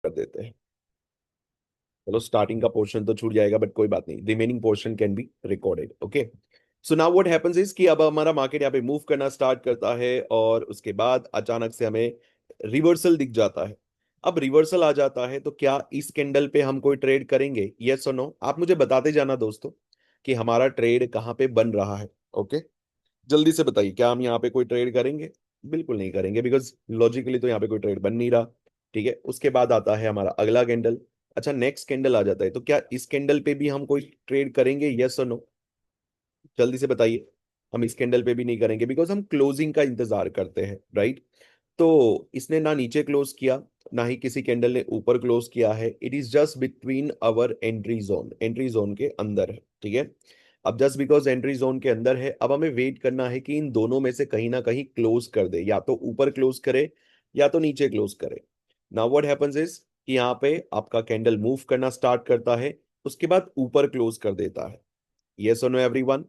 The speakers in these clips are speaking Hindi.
कर देते हैं। चलो स्टार्टिंग का पोर्शन तो छूट जाएगा बट कोई बात नहीं, remaining portion can be recorded. Okay, so now what happens is कि अब हमारा मार्केट यहाँ पे मूव करना स्टार्ट करता है और उसके बाद अचानक से हमें रिवर्सल दिख जाता है। अब रिवर्सल आ जाता है तो क्या इस कैंडल पे हम कोई ट्रेड करेंगे? यस और नो आप मुझे बताते जाना दोस्तों कि हमारा ट्रेड कहाँ पे बन रहा है। ओके, जल्दी से बताइए, क्या हम यहाँ पे कोई ट्रेड करेंगे? बिल्कुल नहीं करेंगे, बिकॉज लॉजिकली तो यहाँ पे कोई ट्रेड बन नहीं रहा। ठीक है, उसके बाद आता है हमारा अगला कैंडल। अच्छा, नेक्स्ट कैंडल आ जाता है तो क्या इस कैंडल पे भी हम कोई ट्रेड करेंगे? यस और नो जल्दी से बताइए। हम इस कैंडल पे भी नहीं करेंगे बिकॉज हम क्लोजिंग का इंतजार करते हैं, राइट? तो इसने ना नीचे क्लोज किया, ना ही किसी कैंडल ने ऊपर क्लोज किया है। It is just between our entry zone के अंदर है। ठीक है, अब जस्ट बिकॉज एंट्री जोन के अंदर है, अब हमें वेट करना है कि इन दोनों में से कहीं ना कहीं क्लोज कर दे, या तो ऊपर क्लोज करे या तो नीचे क्लोज करे। नाउ व्हाट हैपेंस इज कि यहाँ पे आपका कैंडल मूव करना स्टार्ट करता है, उसके बाद ऊपर क्लोज कर देता है। यस और नो एवरीवन?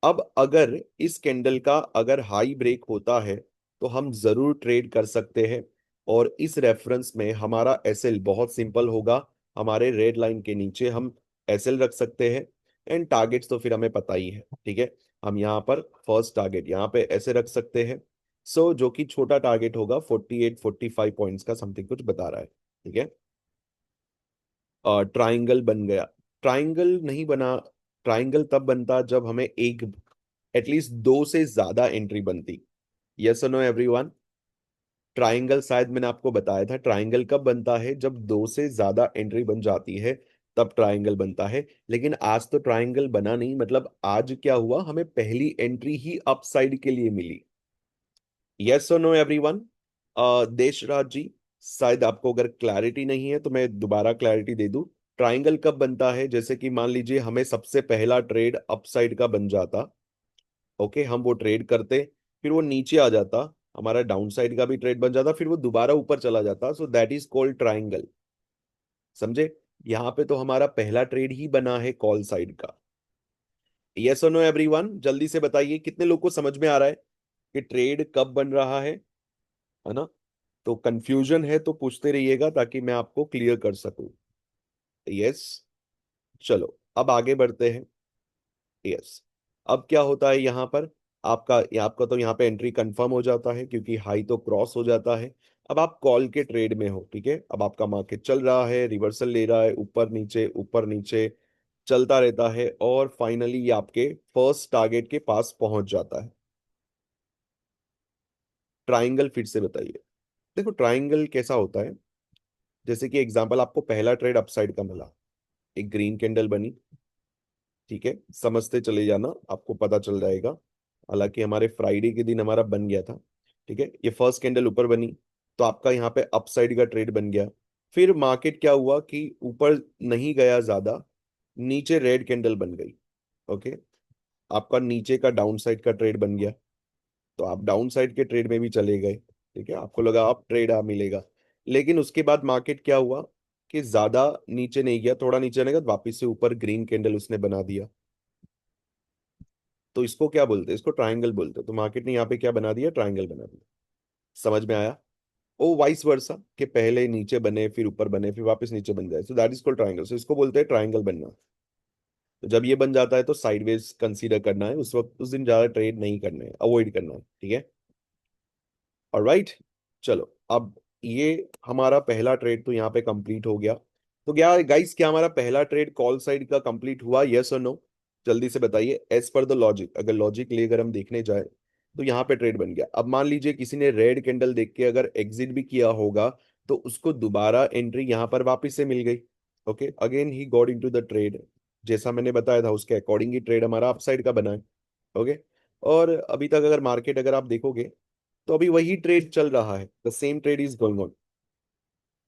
अब अगर इस कैंडल का अगर हाई ब्रेक होता है तो हम जरूर ट्रेड कर सकते हैं, और इस रेफरेंस में हमारा एसएल बहुत सिंपल होगा। हमारे रेड लाइन के नीचे हम एसएल रख सकते हैं, एंड टारगेट्स तो फिर हमें पता ही है। ठीक है, हम यहाँ पर फर्स्ट टारगेट यहाँ पे ऐसे रख सकते हैं। सो जो कि छोटा टारगेट होगा 48-45 पॉइंट्स का समथिंग कुछ बता रहा है। ठीक है, ट्राइंगल बन गया। ट्राइंगल नहीं बना, ट्राइंगल तब बनता जब हमें एक एटलीस्ट दो से ज्यादा एंट्री बनती। यस और नो एवरीवन? ट्राइंगल शायद मैंने आपको बताया था, ट्राइंगल कब बनता है? जब दो से ज्यादा एंट्री बन जाती है तब ट्राइंगल बनता है। लेकिन आज तो ट्राइंगल बना नहीं, मतलब आज क्या हुआ, हमें पहली एंट्री ही अपसाइड के लिए मिली। यस और नो एवरीवन? देशराज जी, शायद आपको अगर क्लैरिटी नहीं है तो मैं दोबारा क्लैरिटी दे दूं। ट्राइंगल कब बनता है? जैसे कि मान लीजिए हमें सबसे पहला ट्रेड अपसाइड का बन जाता। ओके, हम वो ट्रेड करते, फिर वो नीचे आ जाता, हमारा डाउन साइड का भी ट्रेड बन जाता, फिर वो दोबारा ऊपर चला जाता। सो दैट इज कॉल्ड ट्राइंगल। समझे? यहाँ पे तो हमारा पहला ट्रेड ही बना है कॉल साइड का। यस और नो एवरीवन? जल्दी से बताइए कितने लोग को समझ में आ रहा है कि ट्रेड कब बन रहा है ना? तो कंफ्यूजन है तो पूछते रहिएगा ताकि मैं आपको क्लियर कर सकूं। यस, चलो अब आगे बढ़ते हैं। यस, अब क्या होता है यहाँ पर? आपका तो यहाँ पे एंट्री कंफर्म हो जाता है क्योंकि हाई तो क्रॉस हो जाता है। अब आप कॉल के ट्रेड में हो, ठीक है? अब आपका मार्केट चल रहा है, रिवर्सल ले रहा है, ऊपर नीचे चलता रहता है, और फाइनली ये आपके फर्स्ट टारगेट के पास पहुंच जाता है। ट्राइंगल फिर से बताइए। देखो ट्राइंगल कैसा होता है, जैसे कि एग्जांपल आपको पहला ट्रेड अपसाइड का मिला, एक ग्रीन कैंडल बनी। ठीक है, समझते चले जाना, आपको पता चल जाएगा। हालांकि हमारे फ्राइडे के दिन हमारा बन गया था। ठीक है, ये फर्स्ट कैंडल ऊपर बनी तो आपका यहाँ पे अपसाइड का ट्रेड बन गया। फिर मार्केट क्या हुआ कि ऊपर नहीं गया ज्यादा, नीचे रेड कैंडल बन गई। ओके, आपका नीचे का डाउन साइड का ट्रेड बन गया, तो आप डाउन साइड के ट्रेड में भी चले गए। ठीक है, आपको लगा आप ट्रेड आ मिलेगा। लेकिन उसके बाद मार्केट क्या हुआ कि ज्यादा नीचे नहीं गया, थोड़ा नीचे आने के बाद वापिस से ऊपर ग्रीन कैंडल उसने बना दिया। तो इसको क्या बोलते हैं? इसको ट्रायंगल बोलते हैं। तो मार्केट ने यहाँ पे क्या बना दिया? ट्रायंगल बना दिया। समझ में आया? ओ वाइस वर्सा, कि पहले नीचे बने फिर ऊपर बने फिर वापस नीचे बन जाए, so that is called triangle. So इसको बोलते हैं ट्रायंगल बनना। तो जब ये बन जाता है तो साइडवेज कंसीडर करना है, उस वक्त उस दिन ज्यादा ट्रेड नहीं करना है, अवॉइड करना है। ठीक है, ऑलराइट। चलो अब ये हमारा पहला ट्रेड तो यहाँ पे कंप्लीट हो गया। तो क्या गाइस, क्या हमारा पहला ट्रेड कॉल साइड का कंप्लीट हुआ? यस और नो जल्दी से बताइए। एज पर द लॉजिक, अगर लॉजिक लेकर हम देखने जाए तो यहाँ पे ट्रेड बन गया। अब मान लीजिए किसी ने रेड कैंडल देख के अगर एग्जिट भी किया होगा तो उसको दोबारा एंट्री यहाँ पर वापस से मिल गई। Okay, again he got into the trade. जैसा मैंने बताया था उसके अकॉर्डिंग ही ट्रेड हमारा अपसाइड का बना है। ओके, और अभी तक अगर मार्केट अगर आप देखोगे तो अभी वही ट्रेड चल रहा है, the same trade is going on.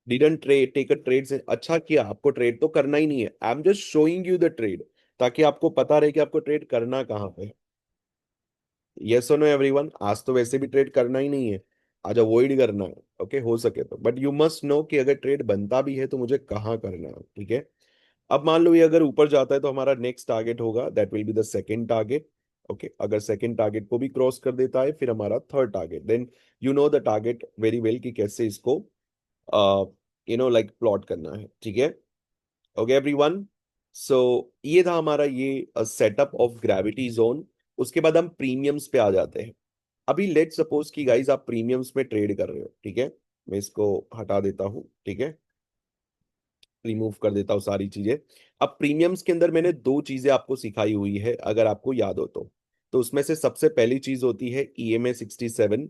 Didn't trade take a trade से अच्छा किया, आपको ट्रेड तो करना ही नहीं है, I am just showing you the trade, ताकि आपको पता रहे कि आपको ट्रेड करना कहाँ पे है। यस और नो एवरीवन? आज तो वैसे भी ट्रेड करना ही नहीं है, आज अवॉइड करना है। ओके, हो सके तो, बट यू मस्ट नो कि अगर ट्रेड बनता भी है तो मुझे कहाँ करना है। ठीक है, अब मान लो ये अगर ऊपर जाता है तो हमारा नेक्स्ट टारगेट होगा, that will be the second target. Okay, अगर सेकंड टारगेट को भी क्रॉस कर देता है फिर हमारा third target, then you know the target very well कि कैसे इसको लाइक प्लॉट करना है, ठीक है। ओके एवरीवन, सो ये था हमारा ये सेटअप ऑफ ग्रेविटी जोन। उसके बाद हम प्रीमियम्स पे आ जाते हैं। अभी लेट सपोज कि गाइस आप प्रीमियम्स में ट्रेड कर रहे हो, ठीक है। मैं इसको हटा देता हूँ, ठीक है, रिमूव कर देता हूँ सारी चीजें। अब प्रीमियम्स के अंदर मैंने दो चीजें आपको सिखाई हुई है, अगर आपको याद हो तो उसमें से सबसे पहली चीज होती है EMA 67।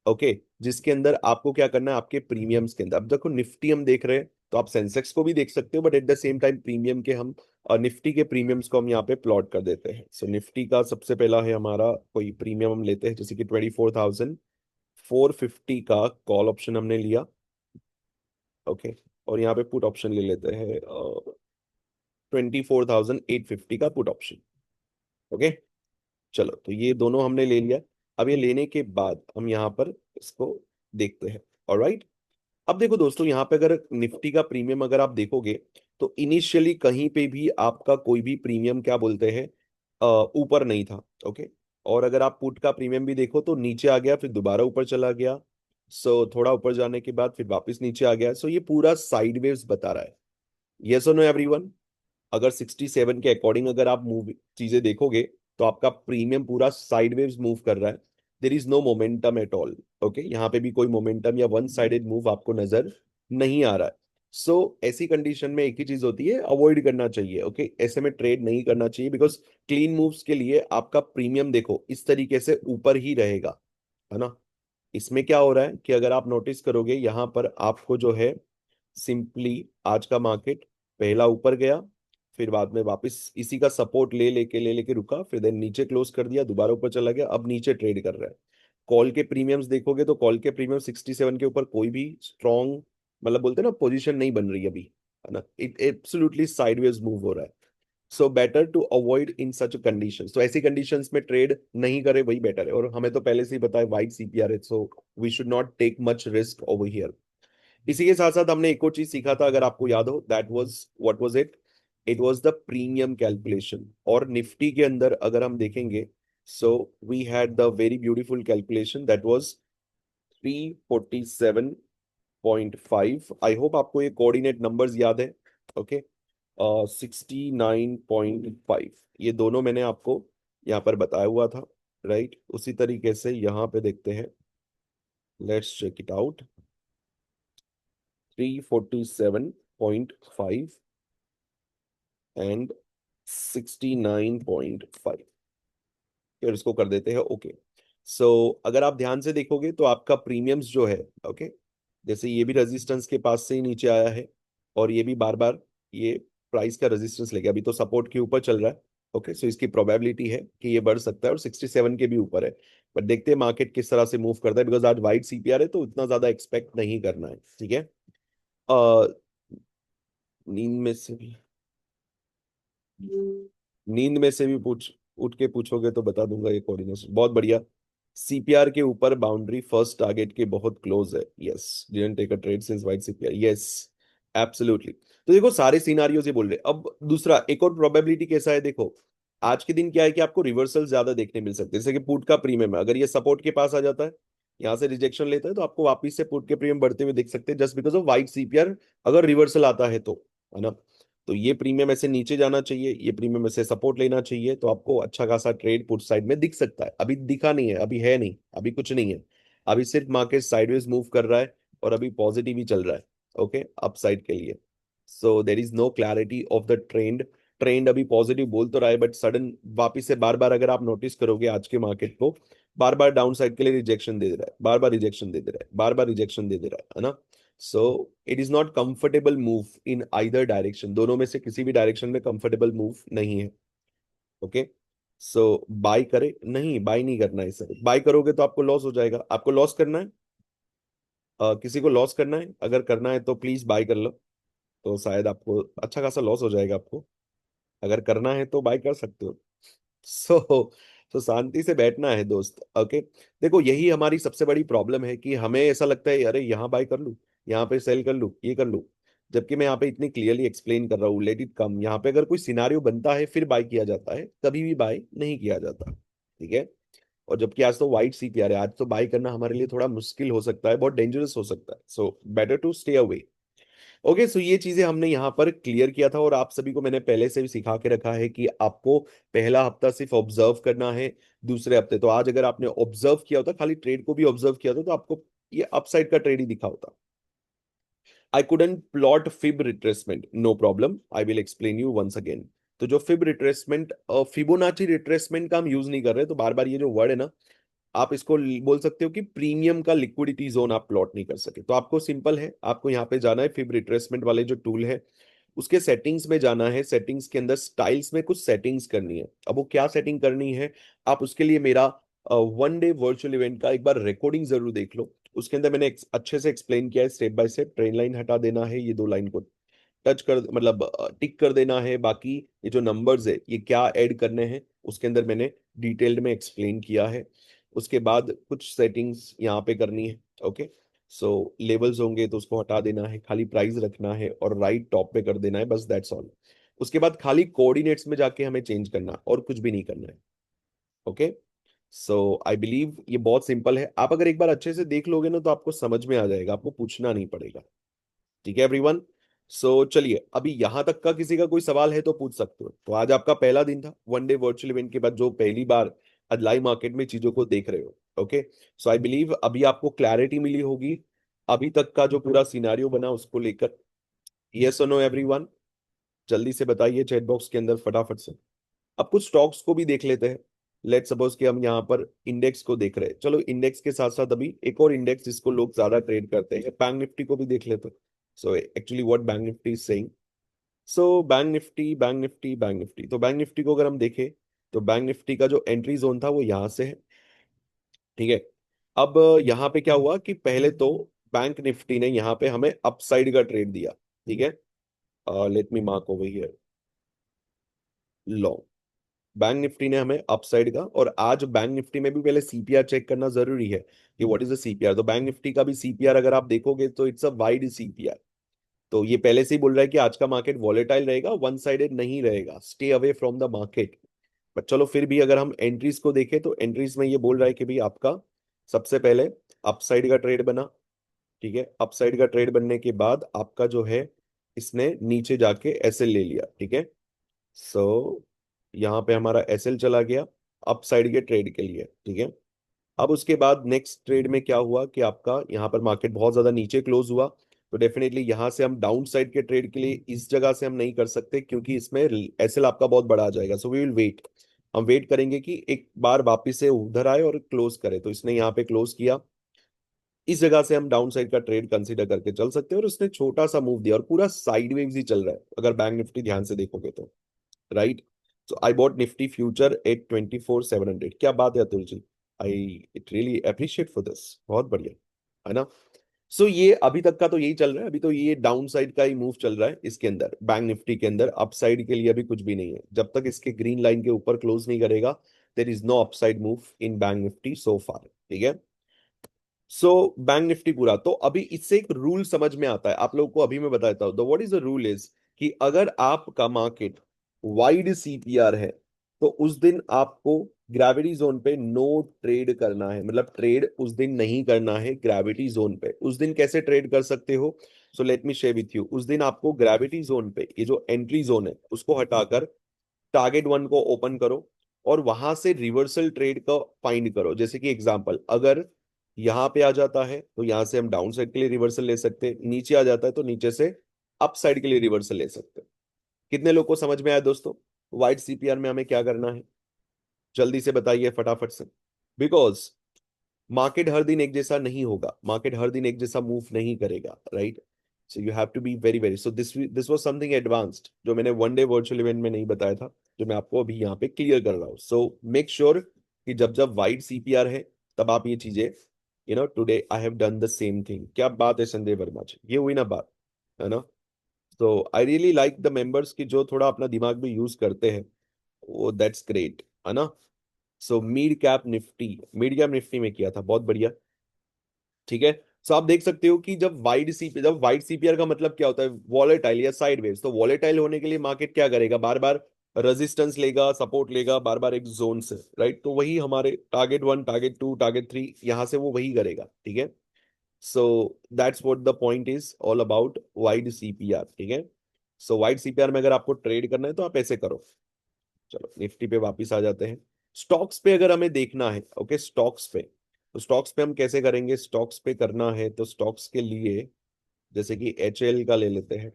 ओके, जिसके अंदर आपको क्या करना है, आपके प्रीमियम्स के अंदर, अब देखो निफ्टी हम देख रहे हैं तो आप सेंसेक्स को भी देख सकते हो, but at the same time premium के हम और निफ्टी के प्रीमियम्स को हम यहाँ पे प्लॉट कर देते हैं। सो निफ्टी का सबसे पहला है हमारा कोई प्रीमियम हम लेते हैं, जैसे कि 24,450 का कॉल ऑप्शन हमने लिया। ओके, और यहाँ पे पुट ऑप्शन ले लेते हैं 24,850 का पुट ऑप्शन। ओके, चलो तो ये दोनों हमने ले लिया। अब ये लेने के बाद हम यहाँ पर इसको देखते हैं। ऑलराइट, अब देखो दोस्तों, यहाँ पे अगर निफ्टी का प्रीमियम अगर आप देखोगे तो इनिशियली कहीं पे भी आपका कोई भी प्रीमियम क्या बोलते हैं ऊपर नहीं था। ओके, और अगर आप पुट का प्रीमियम भी देखो तो नीचे आ गया, फिर दोबारा ऊपर चला गया। सो थोड़ा ऊपर जाने के बाद फिर वापस नीचे आ गया। सो ये पूरा साइडवेज बता रहा है। यस और नो एवरीवन? अगर 67 के अकॉर्डिंग अगर आप मूव चीजें देखोगे तो आपका प्रीमियम पूरा साइडवेज मूव कर रहा है। There is no momentum at all. Okay, यहाँ पे भी कोई मोमेंटम या वन साइडेड मूव आपको नजर नहीं आ रहा है। ऐसी कंडीशन में एक ही चीज होती है, अवॉइड करना चाहिए। ओके, ऐसे में ट्रेड नहीं करना चाहिए, बिकॉज क्लीन मूव्स के लिए आपका प्रीमियम देखो इस तरीके से ऊपर ही रहेगा, है ना। इसमें क्या हो रहा है कि अगर आप नोटिस करोगे यहाँ पर आपको जो है सिंपली आज का मार्केट पहला ऊपर गया, फिर बाद में वापस इसी का सपोर्ट ले लेके रुका, फिर देन नीचे क्लोज कर दिया, दोबारा ऊपर चला गया, अब नीचे ट्रेड कर रहा है। कॉल के प्रीमियम्स देखोगे तो कॉल के प्रीमियम 67 के ऊपर कोई भी स्ट्रॉन्ग, मतलब बोलते हैं ना, पोजीशन नहीं बन रही अभी, है ना। इट एब्सोल्युटली साइडवेज मूव हो रहा है। So better to avoid in such condition. तो ऐसी कंडीशंस में ट्रेड नहीं करे, वही बेटर है। और हमें तो पहले से ही पता है वाइड CPR है, so we should not take much risk over here. इसी के साथ साथ हमने एक और चीज सीखा था, अगर आपको याद हो, that was what was it, it was the premium calculation. और निफ्टी के अंदर अगर हम देखेंगे, so we had the very beautiful calculation that was 347.5। I hope आपको ये कोऑर्डिनेट नंबर्स याद है। ओके, 69.5, ये दोनों मैंने आपको यहाँ पर बताया हुआ था। राइट, उसी तरीके से यहाँ पे देखते हैं, let's check it out. 347.5 and 69.5, फिर इसको कर देते हैं ओके। अगर आप ध्यान से देखोगे तो आपका प्रीमियम्स जो है, ओके, जैसे ये भी रेजिस्टेंस के पास से ही नीचे आया है, और ये भी बार बार ये प्राइस का रेजिस्टेंस लेके अभी तो सपोर्ट के ऊपर चल रहा है। ओके, सो इसकी प्रोबेबिलिटी है कि ये बढ़ सकता है और 67 के भी ऊपर है। बट देखते हैं मार्केट किस तरह से मूव करता है, बिकॉज आज वाइड CPR है तो इतना ज्यादा एक्सपेक्ट नहीं करना है, ठीक है। अ, नींद में से भी नींद में से भी पूछ उठ के पूछोगे तो बता दूंगा। ये कोऑर्डिनेशन बहुत बढ़िया। CPR के ऊपर बाउंड्री फर्स्ट टारगेट के बहुत क्लोज है। Yes, didn't take a trade since wide CPR। Yes, absolutely. तो देखो सारे सिनारियो से बोल रहे। अब दूसरा एक और प्रोबेबिलिटी कैसा है, देखो आज के दिन क्या है कि आपको रिवर्सल ज्यादा देखने मिल सकते हैं। जैसे कि पुट का प्रीमियम है, अगर ये सपोर्ट के पास आ जाता है, यहाँ से रिजेक्शन लेता है, तो आपको वापिस से पुट के प्रीमियम बढ़ते हुए दिख सकते हैं, just because of wide CPR। अगर रिवर्सल आता है तो, है ना। तो ये प्रीमियम ऐसे नीचे जाना चाहिए, ये प्रीमियम ऐसे सपोर्ट लेना चाहिए, तो आपको अच्छा खासा ट्रेड पुट साइड में दिख सकता है। अभी दिखा नहीं है, अभी है नहीं, अभी कुछ नहीं है। अभी सिर्फ मार्केट साइडवेज मूव कर रहा है और अभी पॉजिटिव ही चल रहा है। ओके, अपसाइड के लिए। There is no clarity of the trend. Trend अभी पॉजिटिव बोल तो रहा है, बट सडन वापिस से बार बार अगर आप नोटिस करोगे आज के मार्केट को, बार बार डाउन साइड के लिए रिजेक्शन दे दे रहा है, बार बार रिजेक्शन दे दे रहा है, बार बार रिजेक्शन दे दे रहा है ना। So it is not comfortable move in either direction, दोनों में से किसी भी डायरेक्शन में कंफर्टेबल मूव नहीं है। ओके, बाय करे नहीं, बाय नहीं करना है सर। बाय करोगे तो आपको लॉस हो जाएगा। आपको लॉस करना है, किसी को लॉस करना है, अगर करना है तो प्लीज बाय कर लो, तो शायद आपको अच्छा खासा लॉस हो जाएगा आपको। अगर करना है तो बाय कर सकते हो। सो शांति से बैठना है दोस्त। ओके, देखो यही हमारी सबसे बड़ी प्रॉब्लम है कि हमें ऐसा लगता है अरे यहाँ बाय कर लूँ, यहाँ पे सेल कर लूँ, ये कर लूँ। जबकि मैं यहाँ पे इतनी क्लियरली एक्सप्लेन कर रहा हूँ, लेट इट कम। यहाँ पे अगर कोई सिनारियो बनता है फिर बाय किया जाता है, कभी भी बाय नहीं किया जाता, ठीक है। और जबकि आज तो वाइट CPR है, आज तो बाय करना हमारे लिए थोड़ा मुश्किल हो सकता है, बहुत डेंजरस हो सकता है। Better to stay away. Okay, so ये चीजें हमने यहाँ पर क्लियर किया था, और आप सभी को मैंने पहले से भी सिखा के रखा है कि आपको पहला हफ्ता सिर्फ ऑब्जर्व करना है। दूसरे हफ्ते तो आज अगर आपने ऑब्जर्व किया होता, खाली ट्रेड को भी ऑब्जर्व किया होता, तो आपको ये अपसाइड का ट्रेड ही दिखा होता। I couldn't plot fib retracement, no problem, I will explain you once again. तो जो फिब रिट्रेसमेंट, फिबोनाची रिट्रेसमेंट का हम यूज नहीं कर रहे, तो बार बार ये जो वर्ड है ना, आप इसको बोल सकते हो कि प्रीमियम का लिक्विडिटी जोन आप प्लॉट नहीं कर सके। तो आपको सिंपल है, आपको यहाँ पे जाना है फिब रिट्रेसमेंट वाले जो टूल है उसके सेटिंग्स में जाना है। सेटिंग्स के अंदर स्टाइल्स में कुछ सेटिंग्स करनी है। अब वो क्या सेटिंग करनी है, आप उसके लिए मेरा 1 डे वर्चुअल इवेंट का एक बार रिकॉर्डिंग जरूर देख लो। उसके अंदर मैंने अच्छे से एक्सप्लेन किया है step by step. Train line हटा देना है, ये 2 लाइन को टच कर, मतलब टिक कर देना है। बाकी ये जो नंबर्स है ये क्या ऐड करने हैं उसके अंदर मैंने डिटेल्ड में एक्सप्लेन किया है। उसके बाद कुछ सेटिंग्स यहाँ पे करनी है। ओके, सो लेबल्स होंगे तो उसको हटा देना है, खाली प्राइस रखना है और राइट टॉप पे कर देना है, बस दैट्स ऑल। उसके बाद खाली कोऑर्डिनेट्स में जाके हमें चेंज करना है और कुछ भी नहीं करना है। ओके, सो आई बिलीव ये बहुत सिंपल है। आप अगर एक बार अच्छे से देख लोगे ना तो आपको समझ में आ जाएगा, आपको पूछना नहीं पड़ेगा। ठीक है एवरीवन। सो चलिए, अभी यहां तक का किसी का कोई सवाल है तो पूछ सकते हो। तो आज आपका पहला दिन था 1 डे वर्चुअल इवेंट के बाद, जो पहली बार अदलाई मार्केट में चीजों को देख रहे हो। ओके, सो आई बिलीव अभी आपको क्लैरिटी मिली होगी अभी तक का जो पूरा सिनारियो बना उसको लेकर। यस और नो एवरीवन, जल्दी से बताइए चैट बॉक्स के अंदर फटाफट से। अब कुछ स्टॉक्स को भी देख लेते हैं। लेट सपोज कि हम यहाँ पर इंडेक्स को देख रहे हैं, चलो इंडेक्स के साथ साथ अभी एक और इंडेक्स जिसको लोग ज्यादा ट्रेड करते हैं, बैंक निफ्टी को भी देख लेते हैं। So actually what bank Nifty is saying. So bank Nifty, bank Nifty, bank Nifty, तो बैंक निफ्टी को अगर हम देखें तो बैंक निफ्टी का जो एंट्री जोन था वो यहाँ से है। ठीक है, अब यहाँ पे क्या हुआ कि पहले तो बैंक निफ्टी ने यहाँ पे हमें अपसाइड का ट्रेड दिया। ठीक है, let me mark over here, long. Bank Nifty ने हमें अपसाइड का, और आज बैंक निफ्टी में भी पहले सीपीआर चेक करना जरूरी है कि व्हाट इज द सीपीआर। तो बैंक निफ्टी का भी सीपीआर अगर आप देखोगे तो इट्स अ वाइड सीपीआर। तो ये पहले से ही बोल रहा है कि आज का मार्केट वॉलेटाइल रहेगा, वन साइडेड नहीं रहेगा, stay away from the market. But चलो फिर भी अगर हम एंट्रीज को देखें तो एंट्रीज में ये बोल रहा है कि भाई आपका सबसे पहले अपसाइड का ट्रेड बना। ठीक है, अपसाइड का ट्रेड बनने के बाद आपका जो है इसने नीचे जाके एसएल ले लिया। ठीक है, सो यहाँ पे हमारा एसएल चला गया अपसाइड के ट्रेड के लिए। ठीक है, अब उसके बाद नेक्स्ट ट्रेड में क्या हुआ कि आपका यहाँ पर मार्केट बहुत ज्यादा नीचे क्लोज हुआ। तो डेफिनेटली यहाँ से हम डाउन साइड के ट्रेड के लिए इस जगह से हम नहीं कर सकते, क्योंकि इसमें एसएल आपका बहुत बड़ा आ जाएगा। सो वी विल वेट, हम वेट करेंगे कि एक बार वापिस से उधर आए और क्लोज करे। तो इसने यहाँ पे क्लोज किया, इस जगह से हम डाउन साइड का ट्रेड कंसीडर करके चल सकते हैं। और उसने छोटा सा मूव दिया और पूरा साइडवेज ही चल रहा है अगर बैंक निफ्टी ध्यान से देखोगे तो। Right, so I bought Nifty future at 24,700। क्या बात है Atul ji, I it really appreciate for this, बहुत बढ़िया, है ना। सो ये अभी तक का तो यही चल रहा है। अभी तो ये डाउन साइड का ही मूव चल रहा है इसके अंदर, बैंक निफ्टी के अंदर अपसाइड के लिए अभी कुछ भी नहीं है। जब तक इसके ग्रीन लाइन के ऊपर क्लोज नहीं करेगा, there is no upside move in Bank Nifty so far. ठीक है, सो बैंक निफ्टी पूरा तो अभी इससे एक रूल समझ में आता है आप लोगों को, अभी मैं बताता हूं। The what is the rule is कि अगर आपका मार्केट वाइड सीपीआर है तो उस दिन आपको ग्रेविटी जोन पे नो ट्रेड करना है, मतलब ट्रेड उस दिन नहीं करना है ग्रेविटी जोन पे। उस दिन कैसे ट्रेड कर सकते हो, सो let me share with you. उस दिन आपको ग्रेविटी जोन पे ये जो एंट्री जोन है उसको हटाकर टारगेट वन को ओपन करो और वहां से रिवर्सल ट्रेड का फाइंड करो। जैसे कि एग्जांपल, अगर यहाँ पे आ जाता है तो यहाँ से हम डाउन साइड के लिए रिवर्सल ले सकते हैं, नीचे आ जाता है तो नीचे से अप साइड के लिए रिवर्सल ले सकते हैं। कितने लोग को समझ में आया दोस्तों, वाइट सीपीआर में हमें क्या करना है, जल्दी से बताइए फटाफट से। बिकॉज मार्केट हर दिन एक जैसा नहीं होगा, मार्केट हर दिन एक जैसा मूव नहीं करेगा, right. So you have to be very very, so this was something advanced जो मैंने 1 डे वर्चुअल इवेंट में नहीं बताया था, जो मैं आपको अभी यहाँ पे क्लियर कर रहा हूँ। सो मेक श्योर कि जब जब वाइड सीपीआर है तब आप ये चीजें, today I have done the same thing. क्या बात है संजय वर्मा जी, ये हुई ना बात, है ना। तो I really like the members की जो थोड़ा अपना दिमाग भी यूज करते हैं, वो दैट्स ग्रेट, है ना। सो मिड कैप निफ्टी में किया था, बहुत बढ़िया। ठीक है, सो आप देख सकते हो कि जब वाइड सीपीआर का मतलब क्या होता है, वॉलेटाइल या साइडवेज। तो वॉलेटाइल होने के लिए मार्केट क्या करेगा, बार बार रेजिस्टेंस लेगा, सपोर्ट लेगा, बार बार एक जोन से, राइट। तो वही हमारे target one, target two, target three, यहां से वो वही करेगा। ठीक है, so that's what the point is all about wide CPR, ठीक है। सो वाइड सीपीआर में अगर आपको ट्रेड करना है तो आप ऐसे करो। चलो निफ्टी पे वापस आ जाते हैं। स्टॉक्स पे अगर हमें देखना है, ओके, स्टॉक्स पे, तो स्टॉक्स पे हम कैसे करेंगे? स्टॉक्स पे करना है तो स्टॉक्स के लिए जैसे कि एच का ले लेते हैं।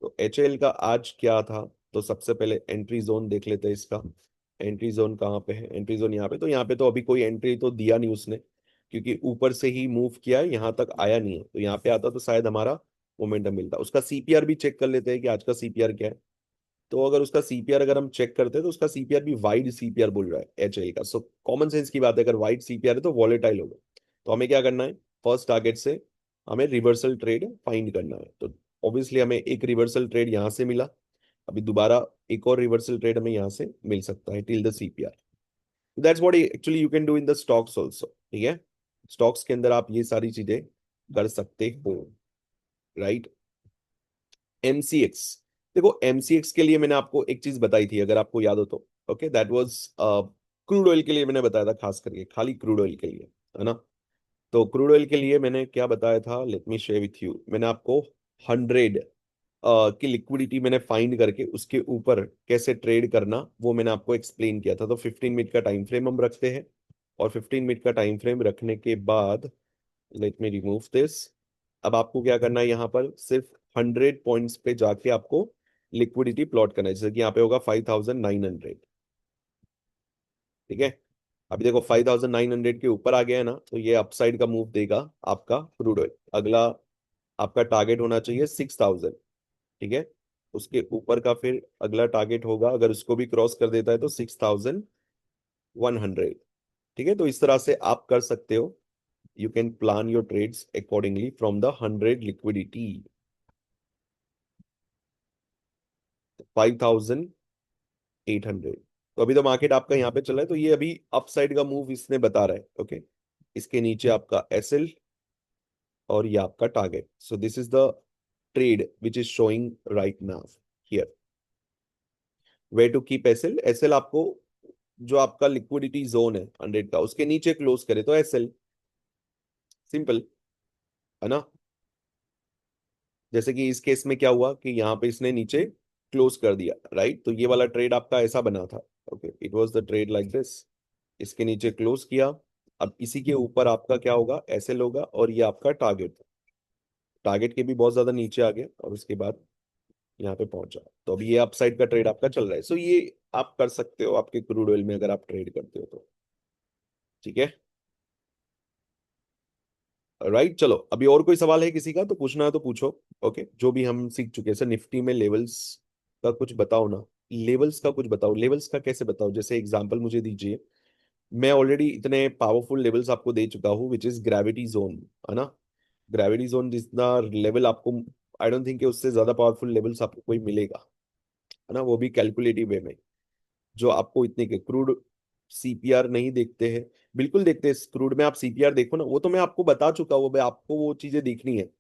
तो एच का आज क्या था? तो सबसे पहले एंट्री जोन देख लेते हैं इसका। एंट्री जोन कहाँ पे है? एंट्री जोन यहाँ पे। तो यहाँ पे तो अभी कोई एंट्री तो दिया नहीं उसने, क्योंकि ऊपर से ही मूव किया है, यहाँ तक आया नहीं है। तो यहाँ पे आता तो शायद हमारा मोमेंटम मिलता। उसका सीपीआर भी चेक कर लेते हैं कि आज का सीपीआर क्या है। तो अगर उसका सीपीआर अगर हम चेक करते हैं तो उसका सीपीआर भी वाइड सीपीआर बोल रहा है एचएल का। सो कॉमन सेंस की बात है, अगर वाइड सीपीआर है तो वॉलेटाइल होगा। तो हमें क्या करना है? फर्स्ट टारगेट से हमें रिवर्सल ट्रेड फाइंड करना है। तो ऑब्वियसली हमें एक रिवर्सल ट्रेड यहाँ से मिला, अभी दोबारा एक और रिवर्सल ट्रेड हमें यहाँ से मिल सकता है till the CPR. That's what actually you can do in the stocks also, ठीक है। स्टॉक्स के अंदर आप ये सारी चीजें कर सकते हो, राइट। एमसीएक्स, देखो एमसीएक्स के लिए मैंने आपको एक चीज बताई थी अगर आपको याद हो तो, okay, that was crude oil के लिए मैंने बताया था, खास करके खाली क्रूड ऑयल के लिए, है ना। तो क्रूड ऑयल के लिए मैंने क्या बताया था, late me share with you. मैंने आपको 100 की लिक्विडिटी मैंने फाइंड करके उसके ऊपर कैसे ट्रेड करना वो मैंने आपको एक्सप्लेन किया था। तो 15 मिनट का टाइम फ्रेम हम रखते हैं, और 15 मिनट का टाइम फ्रेम रखने के बाद लेट मी रिमूव दिस। अब आपको क्या करना है, यहाँ पर सिर्फ 100 पॉइंट्स पे जाके आपको लिक्विडिटी प्लॉट करना है। जैसे कि यहाँ पे होगा 5900, ठीक है। अभी देखो 5900 के ऊपर आ गया है ना, तो ये अपसाइड का मूव देगा आपका क्रूड ऑयल। अगला आपका टारगेट होना चाहिए 6000, ठीक है। उसके ऊपर का फिर अगला टारगेट होगा, अगर उसको भी क्रॉस कर देता है तो 6100, ठीक है। तो इस तरह से आप कर सकते हो। You can plan your trades accordingly from the 100 liquidity, 5800। तो अभी तो मार्केट आपका यहाँ पे चल रहा है, तो ये अभी अपसाइड का मूव इसने बता रहा है, ओके। इसके नीचे आपका एसएल और ये आपका target. So this is the trade which is showing right now here. Way to keep SL, SL आपको जो आपका लिक्विडिटी जोन है 100 का, उसके नीचे क्लोज करे तो एसएल, सिंपल, है ना। जैसे कि इस केस में क्या हुआ कि यहाँ पे इसने नीचे क्लोज कर दिया, राइट। तो ये वाला ट्रेड आपका ऐसा बना था, okay, it was the trade like this. इसके नीचे क्लोज किया। अब इसी के ऊपर आपका क्या होगा, एसएल होगा, और ये आपका टारगेट, टारगेट के भी बहुत ज्यादा नीचे आ गया, और उसके बाद यहाँ पे पहुंचा। तो अभी ये अपसाइड का ट्रेड आपका चल रहा है। सो ये आप कर सकते हो आपके क्रूड ऑयल में अगर आप ट्रेड करते हो तो, ठीक है, राइट। चलो अभी और कोई सवाल है किसी का तो पूछना है तो पूछो। ओके, जो भी हम सीख चुके हैं सर, निफ्टी में लेवल्स का कुछ बताओ ना। लेवल्स का कुछ बताओ, लेवल्स का कैसे बताओ, जैसे एग्जांपल मुझे दीजिए। मैं ऑलरेडी इतने पावरफुल लेवल्स आपको दे चुका हूँ, विच इज ग्रेविटी जोन, है ना। ग्रेविटी जोन जितना लेवल आपको, आई डोंट थिंक उससे ज्यादा पावरफुल लेवल्स आपको कोई मिलेगा, है ना, वो भी कैलकुलेटिव वे में। जो आपको इतने के क्रूड सीपीआर नहीं देखते हैं, बिल्कुल देखते हैं क्रूड में। आप सीपीआर देखो ना, वो तो मैं आपको बता चुका हूँ, भाई आपको वो चीजें देखनी है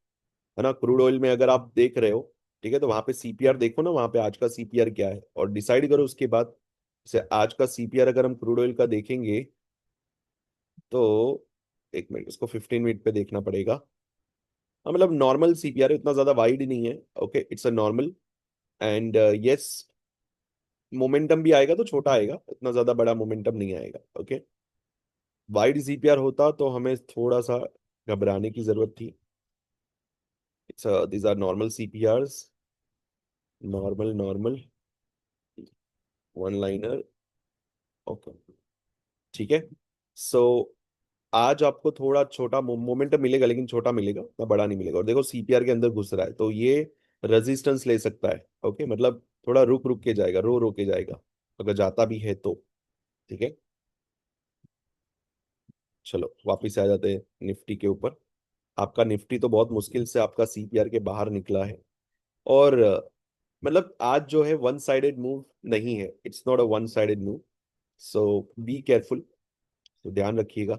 ना। क्रूड ऑयल में अगर आप देख रहे हो, ठीक है, तो वहां पे सीपीआर देखो ना, वहां पे आज का सीपीआर क्या है और डिसाइड करो उसके बाद। जैसे आज का सीपीआर अगर हम क्रूड ऑयल का देखेंगे तो एक मिनट, उसको 15 मिनट पे देखना पड़ेगा। हाँ, मतलब नॉर्मल सीपीआर है, उतना ज्यादा वाइड नहीं है, okay, it's a normal. And yes, momentum भी आएगा तो छोटा आएगा, इतना ज्यादा बड़ा मोमेंटम नहीं आएगा, ओके। वाइड सीपीआर होता तो हमें थोड़ा सा घबराने की जरूरत थी। It's these are normal CPRs, normal normal one liner, okay, ठीक है। सो आज आपको थोड़ा छोटा मोमेंटम मिलेगा, लेकिन छोटा मिलेगा, उतना बड़ा नहीं मिलेगा। और देखो सीपीआर के अंदर घुस रहा है तो ये रेजिस्टेंस ले सकता है, ओके, मतलब थोड़ा रुक रुक के जाएगा, रो रो के जाएगा, अगर जाता भी है तो, ठीक है। चलो वापिस आ जाते हैं निफ्टी के ऊपर। आपका निफ्टी तो बहुत मुश्किल से आपका सीपीआर के बाहर निकला है। और मतलब आज जो है वन साइडेड मूव नहीं है, it's not a one sided move. So be careful, तो ध्यान रखिएगा।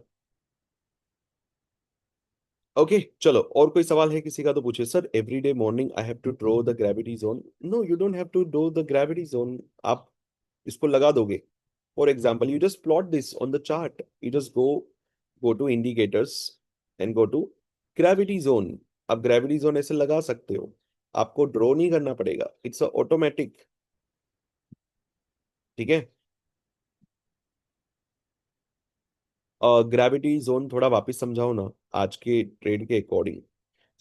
ओके, चलो और कोई सवाल है किसी का तो पूछिए। Sir every day morning I have to draw the gravity zone. No, you don't have to draw the gravity zone. आप इसको लगा दोगे। For example you just plot this on the chart, you just go to indicators and go to gravity zone, आप ग्रेविटी जोन ऐसे लगा सकते हो, आपको ड्रॉ नहीं करना पड़ेगा, इट्स ऑटोमेटिक। ठीक है। ग्रेविटी जोन थोड़ा वापस समझाओ ना, आज के ट्रेड के अकॉर्डिंग।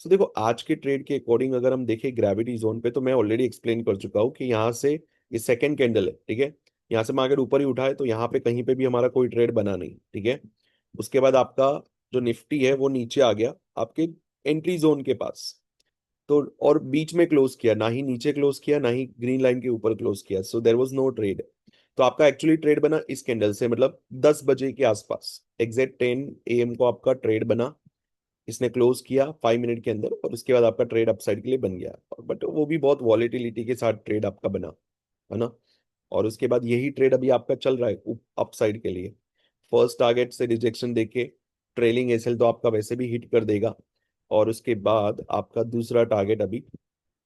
सो देखो, आज के ट्रेड के अकॉर्डिंग अगर हम देखें ग्रेविटी जोन पे, तो मैं ऑलरेडी एक्सप्लेन कर चुका हूँ कि यहाँ से ये सेकंड कैंडल है, ठीक है। यहाँ से मार्केट ऊपर ही उठा है, तो यहाँ पे कहीं पे भी हमारा कोई ट्रेड बना नहीं, ठीक है। उसके बाद आपका जो निफ्टी है वो नीचे आ गया आपके एंट्री जोन के पास। तो और बीच में क्लोज किया, ना ही नीचे क्लोज किया, ना ही ग्रीन लाइन के ऊपर क्लोज किया, so there was no trade. तो आपका एक्चुअली ट्रेड बना इस कैंडल से, मतलब 10 बजे के आसपास, एग्जैक्ट 10 AM को आपका ट्रेड बना। इसने क्लोज किया 5 मिनट के अंदर, और उसके बाद आपका ट्रेड अपसाइड के लिए बन गया, बट वो भी बहुत वॉलेटिलिटी के साथ ट्रेड आपका बना, है ना। और उसके बाद यही ट्रेड अभी आपका चल रहा है अपसाइड के लिए। फर्स्ट टारगेट से रिजेक्शन देके ट्रेलिंग एसएल तो आपका वैसे भी हिट कर देगा, और उसके बाद आपका दूसरा टारगेट अभी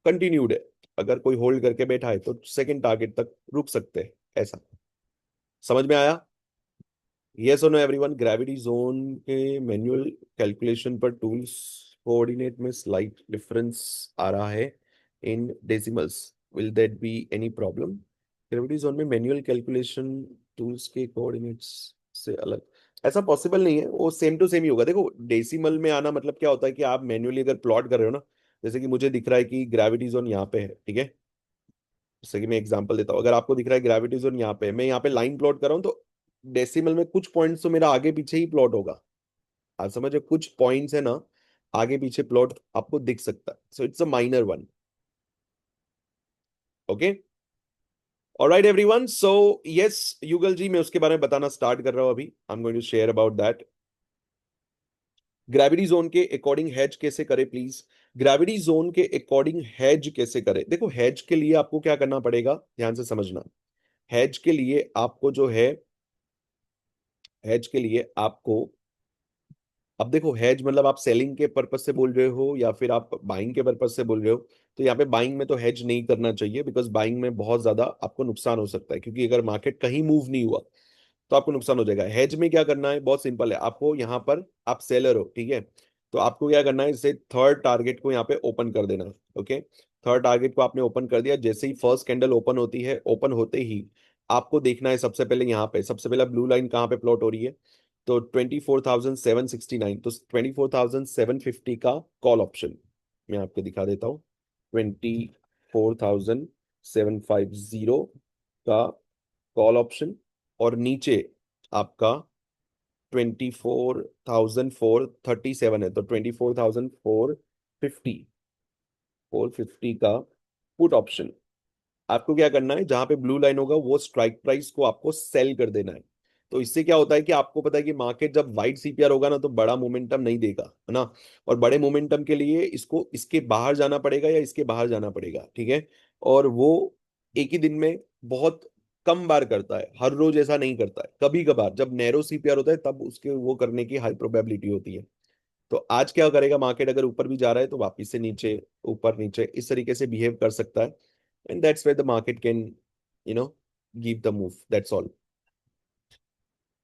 कंटिन्यूड है। अगर कोई होल्ड करके बैठा है तो सेकंड टारगेट तक रुक सकते हैं, ऐसा। समझ में आया? यस और नो एवरीवन। ग्रेविटी जोन के मैनुअल कैलकुलेशन पर टूल्स कोऑर्डिनेट में स्लाइट डिफरेंस आ रहा है in decimals, will that be any problem? Gravity zone में मैनुअल कैलकुलेशन टूल्स के कोऑर्डिनेट्स से अलग, ऐसा पॉसिबल नहीं है, वो सेम टू सेम ही होगा। देखो, डेसिमल में आना मतलब क्या होता है कि आप मैन्युअली अगर प्लॉट कर रहे हो ना, जैसे कि मुझे दिख रहा है कि ग्रेविटी जोन यहाँ पे है, ठीक है। जैसे कि मैं एग्जांपल देता हूँ, अगर आपको दिख रहा है ग्रेविटी जोन यहाँ पे, मैं यहाँ पे लाइन प्लॉट कर रहा हूँ, तो डेसिमल में कुछ पॉइंट्स तो मेरा आगे पीछे ही प्लॉट होगा। आप समझो, कुछ पॉइंट्स है ना, आगे पीछे प्लॉट आपको दिख सकता है, so it's a minor one. Okay, alright everyone. So yes युगल जी, मैं उसके बारे में बताना स्टार्ट कर रहा हूँ अभी। I am going to share about that. Gravity zone के अकॉर्डिंग हैज कैसे करें प्लीज। ग्रेविटी जोन के अकॉर्डिंग हैज कैसे करें? देखो, हैज के लिए आपको क्या करना पड़ेगा, ध्यान से समझना। हैज के लिए आपको जो है, हैज के लिए आपको, अब देखो, हेज मतलब आप सेलिंग के पर्पज से बोल रहे हो या फिर आप बाइंग के पर्पज से बोल रहे हो? तो यहाँ पे बाइंग में तो हेज नहीं करना चाहिए, बिकॉज बाइंग में बहुत ज्यादा आपको नुकसान हो सकता है, क्योंकि अगर मार्केट कहीं मूव नहीं हुआ तो आपको नुकसान हो जाएगा। हेज में क्या करना है, बहुत सिंपल है। आपको यहाँ पर, आप सेलर हो, ठीक है, तो आपको क्या करना है, जैसे थर्ड टारगेट को यहाँ पे ओपन कर देना है। ओके, थर्ड टारगेट को आपने ओपन कर दिया, जैसे ही फर्स्ट कैंडल ओपन होती है, ओपन होते ही आपको देखना है सबसे पहले यहाँ पे, सबसे पहले ब्लू लाइन कहाँ पे प्लॉट हो रही है, तो 24,769, तो 24,750 का कॉल ऑप्शन मैं आपको दिखा देता हूँ। 24,750 का कॉल ऑप्शन, और नीचे आपका 24,437 है, तो 24,450 का पुट ऑप्शन। आपको क्या करना है, जहां पे ब्लू लाइन होगा वो स्ट्राइक प्राइस को आपको सेल कर देना है। तो इससे क्या होता है कि आपको पता है कि मार्केट जब वाइट सीपीआर होगा ना, तो बड़ा मोमेंटम नहीं देगा, है ना। और बड़े मोमेंटम के लिए इसको इसके बाहर जाना पड़ेगा या इसके बाहर जाना पड़ेगा, ठीक है। और वो एक ही दिन में बहुत कम बार करता है, हर रोज ऐसा नहीं करता है, कभी कभार जब नैरो सीपीआर होता है तब उसके वो करने की हाई प्रोबेबिलिटी होती है। तो आज क्या करेगा मार्केट, अगर ऊपर भी जा रहा है तो वापिस से नीचे, ऊपर नीचे इस तरीके से बिहेव कर सकता है। And that's where the market can, you know give the move, that's all.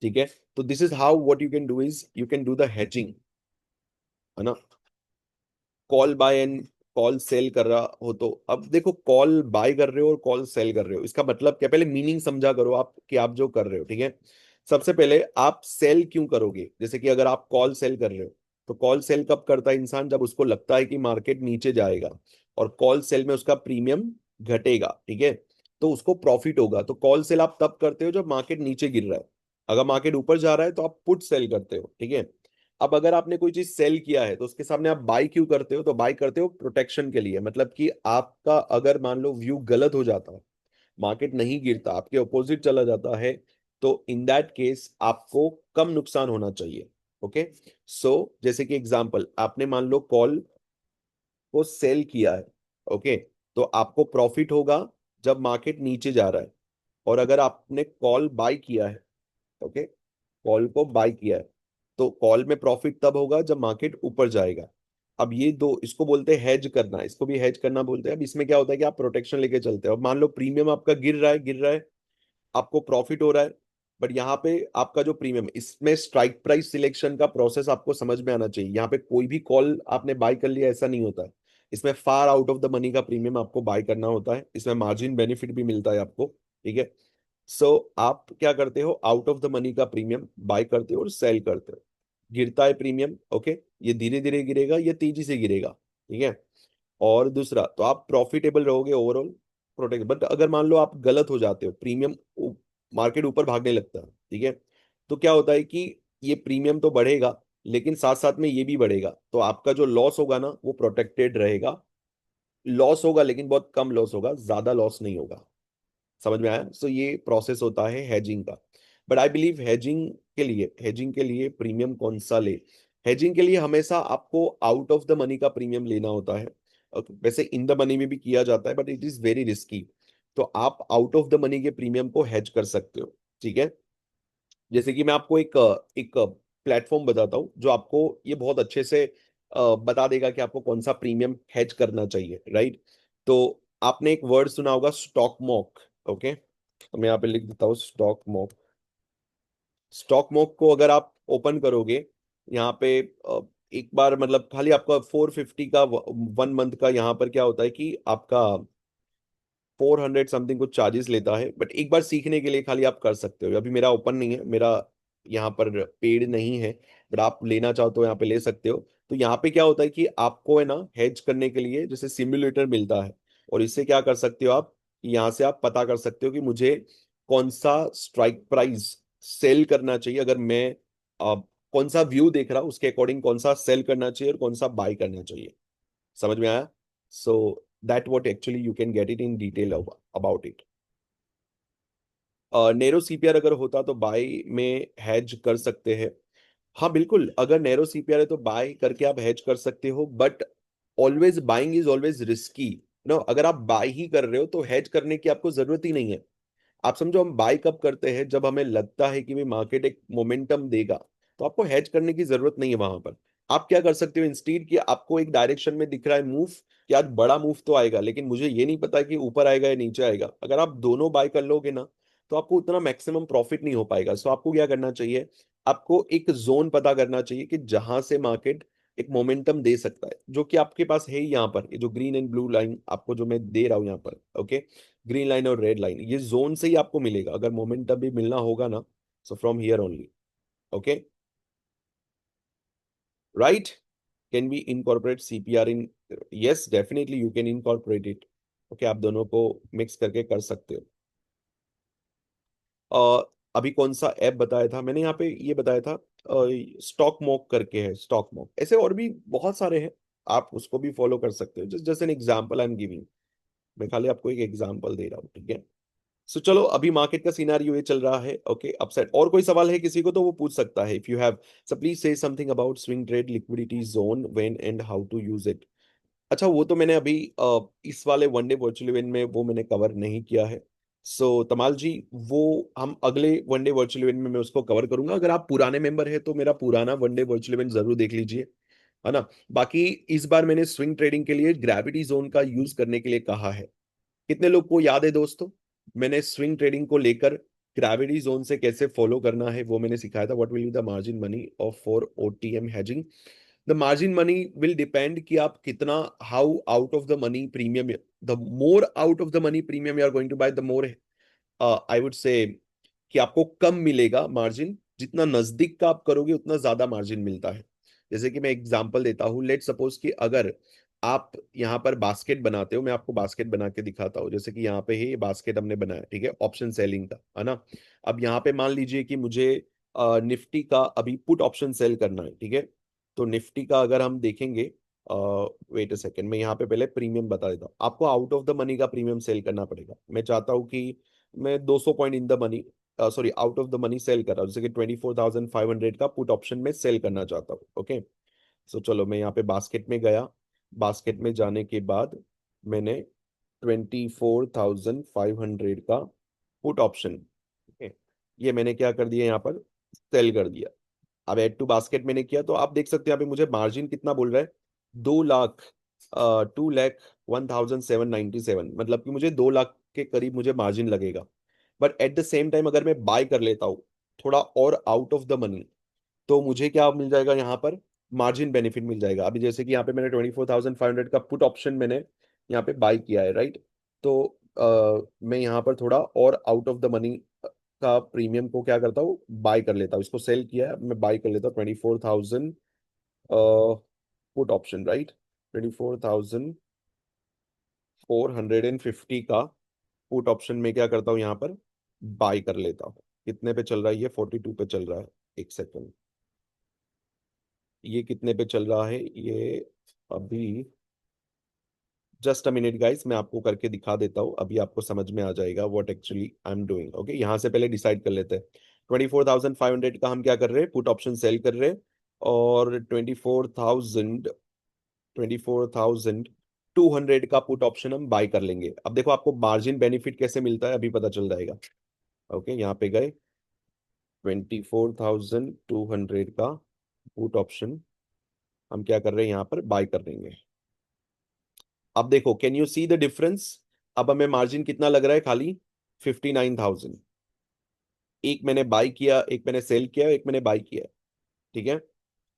ठीक है। तो this is how, what you can do is you can do the hedging, है ना। Call buy and call sell कर रहा हो, तो अब देखो, कॉल बाय कर रहे हो और कॉल सेल कर रहे हो, इसका मतलब क्या, पहले मीनिंग समझा करो आप कि आप जो कर रहे हो, ठीक है। सबसे पहले आप सेल क्यों करोगे, जैसे कि अगर आप कॉल सेल कर रहे हो, तो कॉल सेल कब करता है इंसान, जब उसको लगता है कि मार्केट नीचे जाएगा, और कॉल सेल में उसका प्रीमियम घटेगा, ठीक है, तो उसको प्रॉफिट होगा। तो कॉल सेल आप तब करते हो जब मार्केट नीचे गिर रहा है। अगर मार्केट ऊपर जा रहा है तो आप पुट सेल करते हो, ठीक है। अब अगर आपने कोई चीज सेल किया है तो उसके सामने आप बाई क्यों करते हो, तो बाई करते हो प्रोटेक्शन के लिए, मतलब कि आपका अगर मान लो व्यू गलत हो जाता है, मार्केट नहीं गिरता, आपके ऑपोजिट चला जाता है, तो इन दैट केस आपको कम नुकसान होना चाहिए। ओके, सो जैसे कि एग्जांपल, आपने मान लो कॉल को सेल किया है, ओके, तो आपको प्रॉफिट होगा जब मार्केट नीचे जा रहा है। और अगर आपने कॉल बाय किया है, ओके, कॉल को बाय किया है, तो कॉल में प्रॉफिट तब होगा जब मार्केट ऊपर जाएगा। अब ये दो, इसको बोलते हैं हेज करना, इसको भी हेज करना बोलते हैं। अब इसमें क्या होता है कि आप प्रोटेक्शन लेके चलते हो। अब मान लो प्रीमियम आपका गिर रहा है, गिर रहा है, आपको प्रॉफिट हो रहा है, बट यहाँ पे आपका जो प्रीमियम, इसमें स्ट्राइक प्राइस सिलेक्शन का प्रोसेस आपको समझ में आना चाहिए। यहाँ पे कोई भी कॉल आपने बाय कर लिया ऐसा नहीं होता है। इसमें far out of the money का प्रीमियम आपको बाय करना होता है, इसमें मार्जिन बेनिफिट भी मिलता है आपको। ठीक है। सो आप क्या करते हो, आउट ऑफ द मनी का प्रीमियम बाय करते हो और सेल करते हो। गिरता है प्रीमियम, ओके, ये धीरे धीरे गिरेगा, ये तेजी से गिरेगा। ठीक है। और दूसरा, तो आप प्रॉफिटेबल रहोगे ओवरऑल, प्रोटेक्ट। बट अगर मान लो आप गलत हो जाते हो, प्रीमियम मार्केट ऊपर भागने लगता है, ठीक है, तो क्या होता है कि ये प्रीमियम तो बढ़ेगा, लेकिन साथ साथ में ये भी बढ़ेगा, तो आपका जो लॉस होगा ना वो प्रोटेक्टेड रहेगा। लॉस होगा लेकिन बहुत कम लॉस होगा, ज्यादा लॉस नहीं होगा। समझ में आया? सो ये प्रोसेस होता है हेजिंग का। बट आई बिलीव हेजिंग के लिए प्रीमियम कौन सा ले। हेजिंग के लिए हमेशा आपको आउट ऑफ द मनी का प्रीमियम लेना होता है। वैसे इन द मनी में भी किया जाता है, but it is very risky. तो आप आउट ऑफ द मनी के प्रीमियम को हेज कर सकते हो। ठीक है। जैसे कि मैं आपको एक प्लेटफॉर्म बताता हूँ जो आपको ये बहुत अच्छे से बता देगा कि आपको कौन सा प्रीमियम हेज करना चाहिए, राइट। तो आपने एक वर्ड सुना होगा, स्टॉक मॉक। ओके, तो मैं यहाँ पे लिख देता हूँ स्टॉक मॉक। स्टॉक मॉक को अगर आप ओपन करोगे यहाँ पे, एक बार मतलब खाली आपका 450 का 1 मंथ का, यहाँ पर क्या होता है कि आपका 400 समथिंग कुछ चार्जेस लेता है। बट एक बार सीखने के लिए खाली आप कर सकते हो। अभी मेरा ओपन नहीं है, मेरा यहाँ पर पेड नहीं है, बट आप लेना चाहो तो यहाँ पे ले सकते हो। तो यहाँ पे क्या होता है कि आपको है ना हेज करने के लिए जैसे सिम्युलेटर मिलता है, और इससे क्या कर सकते हो आप, यहाँ से आप पता कर सकते हो कि मुझे कौन सा स्ट्राइक प्राइस सेल करना चाहिए। अगर मैं कौन सा व्यू देख रहा हूँ उसके अकॉर्डिंग कौन सा सेल करना चाहिए और कौन सा बाय करना चाहिए। समझ में आया? So that what actually you can get it in detail about it. Narrow CPR अगर होता तो बाय में हैज कर सकते हैं। हाँ बिल्कुल, अगर नैरो सीपीआर है तो बाय करके आप हेज कर सकते हो, but always buying is always risky. No, अगर आप बाय ही कर रहे हो तो हेज करने की आपको जरूरत ही नहीं है। आप समझो, हम बाय कब करते हैं, जब हमें लगता है कि भाई मार्केट एक मोमेंटम देगा, तो आपको हेज करने की जरूरत नहीं है वहां पर। आप क्या कर सकते हो इंस्टीड, कि आपको एक डायरेक्शन में दिख रहा है मूव, कि आज बड़ा मूव तो आएगा, लेकिन मुझे ये नहीं पता कि ऊपर आएगा या नीचे आएगा। अगर आप दोनों बाय कर लोगे ना, तो आपको उतना मैक्सिमम प्रॉफिट नहीं हो पाएगा। सो आपको क्या करना चाहिए, आपको एक जोन पता करना चाहिए कि जहां से मार्केट एक मोमेंटम दे सकता है, जो कि आपके पास है ही यहाँ पर। ये जो ग्रीन एंड ब्लू लाइन आपको जो मैं दे रहा हूँ यहाँ पर, ओके, ग्रीन लाइन और रेड लाइन, ये जोन से ही आपको मिलेगा अगर मोमेंटम भी मिलना होगा ना। So from here only, okay, right. Can we incorporate CPR in? Yes definitely you can incorporate it. Okay, आप दोनों को मिक्स करके कर सकते हो। अभी कौन सा ऐप बताया था मैंने, यहाँ पे ये बताया था स्टॉक मॉक करके है। स्टॉक मॉक, ऐसे और भी बहुत सारे हैं, आप उसको भी फॉलो कर सकते हो। Just just an example I am giving. मैं खाली आपको एक एग्जांपल दे रहा हूँ, ठीक है। सो चलो, अभी मार्केट का सिनारियो ये चल रहा है, ओके, अपसाइड। और कोई सवाल है किसी को तो वो पूछ सकता है, if you have. So please say something about swing trade liquidity zone, when and how to use it. अच्छा, वो तो मैंने अभी इस वाले वनडे वर्चुअल इवेंट में वो मैंने कवर नहीं किया है। सो तमाल जी, वो हम अगले वनडे वर्चुअल इवेंट में मैं उसको कवर करूंगा। अगर आप पुराने मेंबर हैं तो मेरा पुराना वनडे वर्चुअल इवेंट जरूर देख लीजिए, है ना। बाकी इस बार मैंने स्विंग ट्रेडिंग के लिए ग्रेविटी जोन का यूज करने के लिए कहा है। कितने लोग को याद है दोस्तों, मैंने स्विंग ट्रेडिंग को लेकर ग्रेविटी जोन से कैसे फॉलो करना है वो मैंने सिखाया था। What will be the margin money of for OTM hedging. The margin money will depend कि आप कितना, how out of the money premium, the more out of the money premium you are going to buy, the more I would say कि आपको कम मिलेगा मार्जिन। जितना नजदीक का आप करोगे उतना ज्यादा मार्जिन मिलता है। जैसे कि मैं एग्जांपल देता हूँ, लेट सपोज कि अगर आप यहाँ पर बास्केट बनाते हो, मैं आपको बास्केट बना के दिखाता हूँ। जैसे कि यहाँ पे है, ये बास्केट हमने बनाया, ठीक है, ऑप्शन सेलिंग का, है ना। अब यहाँ पे मान लीजिए कि मुझे निफ्टी का अभी पुट ऑप्शन सेल करना है, ठीक है। तो निफ्टी का अगर हम देखेंगे, वेट अ सेकेंड, मैं यहाँ पे पहले प्रीमियम बता देता हूँ आपको। आउट ऑफ द मनी का प्रीमियम सेल करना पड़ेगा। मैं चाहता हूँ कि मैं 200 point in the money, sorry out of the money sell कर रहा हूँ, जैसे कि 24,500 का पुट ऑप्शन में सेल करना चाहता हूँ, ओके। सो चलो, मैं यहाँ पे बास्केट में गया। बास्केट में जाने के बाद मैंने 24,500 का पुट ऑप्शन, ओके, ये मैंने क्या कर दिया यहाँ पर, सेल कर दिया। अब एड टू बास्केट मैंने किया, तो आप देख सकते हैं यहाँ पे मुझे मार्जिन कितना बोल रहा है, 2 लाख, 2,01,797, मतलब कि मुझे 2 लाख के करीब मुझे मार्जिन लगेगा। But at the same time अगर मैं बाय कर लेता हूँ थोड़ा और आउट ऑफ द मनी, तो मुझे क्या मिल जाएगा यहाँ पर, मार्जिन बेनिफिट मिल जाएगा। अभी जैसे कि यहाँ पे मैंने 24,500 का पुट ऑप्शन मैंने यहाँ पे बाय किया है, राइट। तो मैं यहाँ पर थोड़ा और आउट ऑफ द मनी का प्रीमियम को क्या करता हूँ, बाय कर लेता हूँ। इसको सेल किया है, मैं बाय कर लेता हूँ 24,000 पुट ऑप्शन, राइट। 24,450 का पुट ऑप्शन में क्या करता हूँ यहाँ पर, बाय कर लेता हूँ। कितने पे चल रहा है ये, 42 पे चल रहा है। एक सेकंड, ये कितने पे चल रहा है ये अभी, जस्ट अ मिनट गाइस, मैं आपको करके दिखा देता हूँ, अभी आपको समझ में आ जाएगा what actually I am doing. Okay, यहाँ से पहले डिसाइड कर लेते हैं। 24,500 का हम क्या कर रहे हैं, पुट ऑप्शन सेल कर रहे हैं। और 24,200 का पुट ऑप्शन हम बाय कर लेंगे। अब देखो आपको मार्जिन बेनिफिट कैसे मिलता है अभी पता चल जाएगा। ओके, यहाँ पे गए, 24,200 का पुट ऑप्शन हम क्या कर रहे हैं, यहाँ पर बाय कर लेंगे। अब देखो, can you see the difference. अब हमें मार्जिन कितना लग रहा है, खाली 59,000। एक मैंने बाय किया, एक मैंने सेल किया, एक मैंने बाय किया, ठीक है।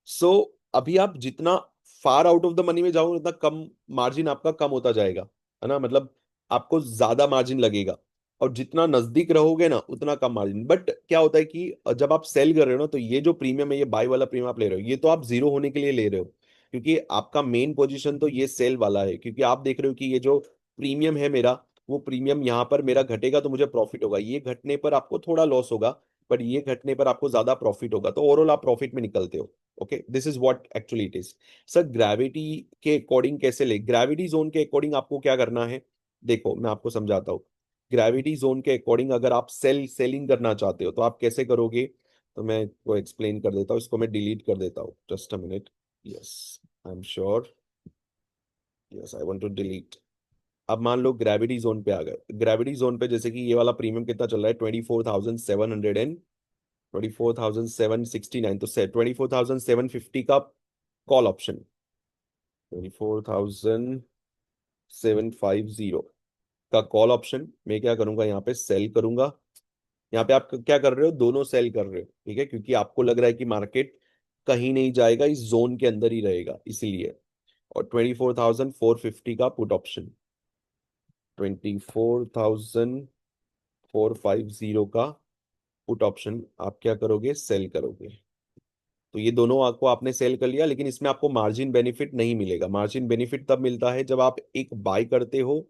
सो अभी आप जितना far out of the money में जाओगे उतना कम मार्जिन आपका कम होता जाएगा, है ना। मतलब आपको ज्यादा मार्जिन लगेगा, और जितना नजदीक रहोगे ना उतना कम मार्जिन। बट क्या होता है कि जब आप सेल कर रहे हो ना, तो ये जो प्रीमियम है, ये बाय वाला प्रीमियम आप ले रहे हो, ये तो आप जीरो होने के लिए ले रहे हो, क्योंकि आपका मेन पोजीशन तो ये सेल वाला है। क्योंकि आप देख रहे हो कि ये जो प्रीमियम है मेरा, वो प्रीमियम यहाँ पर मेरा घटेगा तो मुझे प्रॉफिट होगा, ये घटने पर आपको थोड़ा लॉस होगा, पर ये घटने पर आपको ज्यादा प्रॉफिट होगा, तो ओवरऑल आप प्रॉफिट में निकलते हो। Okay, this is what actually it is. Sir gravity के अकॉर्डिंग कैसे ले, ग्रेविटी जोन के अकॉर्डिंग आपको क्या करना है, देखो मैं आपको समझाता हूँ। ग्रेविटी जोन के अकॉर्डिंग अगर आप सेलिंग करना चाहते हो तो आप कैसे करोगे, तो मैं वो एक्सप्लेन कर देता हूँ। इसको मैं डिलीट कर देता हूँ, just a minute. Yes, I am sure, yes I want to delete. अब मान लो ग्रेविटी जोन पे आ गए। ग्रेविटी जोन पे जैसे कि ये वाला प्रीमियम कितना चल रहा है, 24,769, तो 24,750 का कॉल ऑप्शन, 24,750 का कॉल ऑप्शन मैं क्या करूंगा, यहाँ पे सेल करूंगा। यहाँ पे आप क्या कर रहे हो, दोनों सेल कर रहे हो, ठीक है, क्योंकि आपको लग रहा है कि मार्केट कहीं नहीं जाएगा, इस जोन के अंदर ही रहेगा इसीलिए। और 24,450 का पुट ऑप्शन, 24,450 का पुट ऑप्शन आप क्या करोगे, सेल करोगे। तो ये दोनों आपको आपने सेल कर लिया, लेकिन इसमें आपको मार्जिन बेनिफिट नहीं मिलेगा। मार्जिन बेनिफिट तब मिलता है जब आप एक बाय करते हो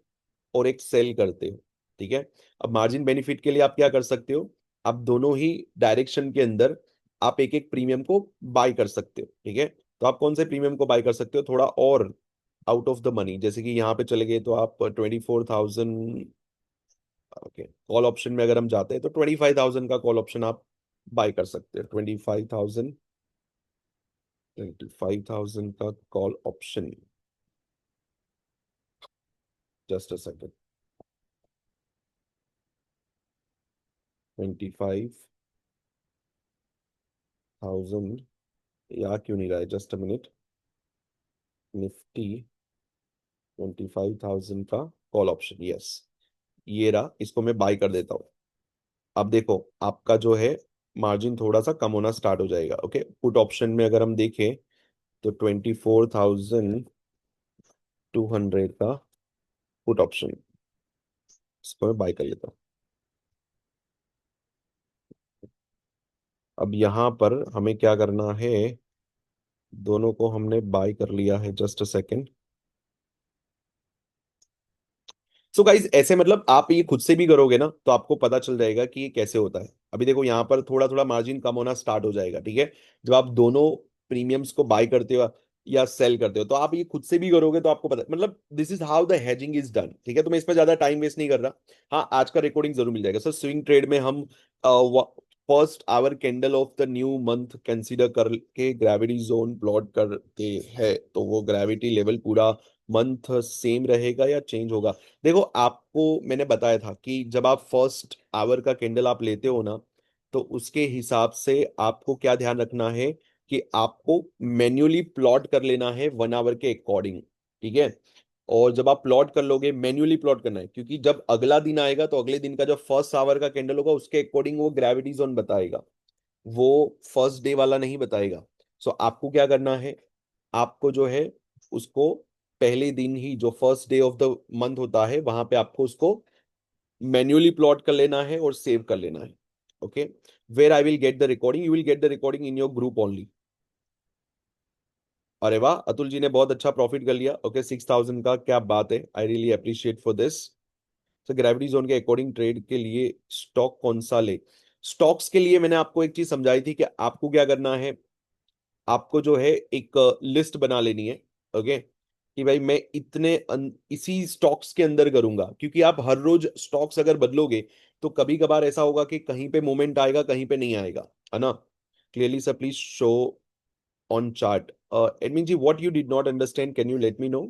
और एक सेल करते हो, ठीक है। अब मार्जिन बेनिफिट के लिए आप क्या कर सकते हो, आप दोनों ही डायरेक्शन के अंदर आप एक एक प्रीमियम को बाय कर सकते हो, ठीक है। तो आप कौन से प्रीमियम को बाय कर सकते हो, थोड़ा और आउट ऑफ द मनी, जैसे कि यहाँ पे चले गए तो आप 24,000, ओके, कॉल ऑप्शन में अगर हम जाते हैं तो 25,000 का कॉल ऑप्शन आप बाय कर सकते हैं। 25,000 का call option, just a second. 25,000, या क्यों नहीं रहा है, जस्ट अ मिनट। निफ्टी 25,000 का कॉल ऑप्शन, यस, ये रहा, इसको मैं बाय कर देता हूँ। अब देखो आपका जो है मार्जिन थोड़ा सा कम होना स्टार्ट हो जाएगा। ओके, पुट ऑप्शन में अगर हम देखें तो 24,200 का पुट ऑप्शन, इसको मैं बाय कर लेता हूँ। अब यहाँ पर हमें क्या करना है, दोनों को हमने बाय कर लिया है, just a second. So guys ऐसे मतलब आप ये खुद से भी करोगे ना तो आपको पता चल जाएगा कि ये कैसे होता है। अभी देखो यहाँ पर थोड़ा थोड़ा मार्जिन कम होना स्टार्ट हो जाएगा, ठीक है, जब आप दोनों प्रीमियम्स को बाय करते हो या सेल करते हो। तो आप ये खुद से भी करोगे तो आपको पता, मतलब this is how the hedging is done, ठीक है। तो मैं इस पर ज्यादा टाइम वेस्ट नहीं कर रहा। हाँ, आज का रिकॉर्डिंग जरूर मिल जाएगा। सर स्विंग ट्रेड में हम first hour candle of the new month consider करके ग्रेविटी जोन प्लॉट करते हैं, तो वो ग्रेविटी लेवल पूरा मंथ सेम रहेगा या चेंज होगा। देखो आपको मैंने बताया था कि जब आप फर्स्ट आवर का कैंडल आप लेते हो ना, तो उसके हिसाब से आपको क्या ध्यान रखना है कि आपको मैन्युअली प्लॉट कर लेना है 1 आवर के अकॉर्डिंग, ठीक है। और जब आप प्लॉट कर लोगे, मैन्युअली प्लॉट करना है, क्योंकि जब अगला दिन आएगा तो अगले दिन का जो फर्स्ट आवर का कैंडल होगा उसके अकॉर्डिंग वो ग्रेविटी जोन बताएगा, वो फर्स्ट डे वाला नहीं बताएगा। सो आपको क्या करना है, आपको जो है उसको पहले दिन ही, जो first day of the month होता है, वहां पे आपको उसको मैन्युअली प्लॉट कर लेना है और सेव कर लेना है। Okay, where I will get the recording, you will get the recording in your group only. अरे वाह, अतुल जी ने बहुत अच्छा प्रॉफिट कर लिया। ओके, 6,000 का, क्या बात है, I really appreciate for this. तो ग्रेविटी जोन के अकॉर्डिंग ट्रेड के लिए स्टॉक कौन सा ले? स्टॉक्स के लिए मैंने आपको एक चीज समझाई थी कि आपको क्या करना है, आपको जो है एक लिस्ट बना लेनी है। ओके, कि भाई मैं इसी स्टॉक्स के अंदर करूंगा, क्योंकि आप हर रोज स्टॉक्स अगर बदलोगे तो कभी कभार ऐसा होगा कि कहीं पे मोमेंट आएगा, कहीं पे नहीं आएगा, है ना। Clearly sir, please show on chart. Admin ji, what you did not understand, can you let me know?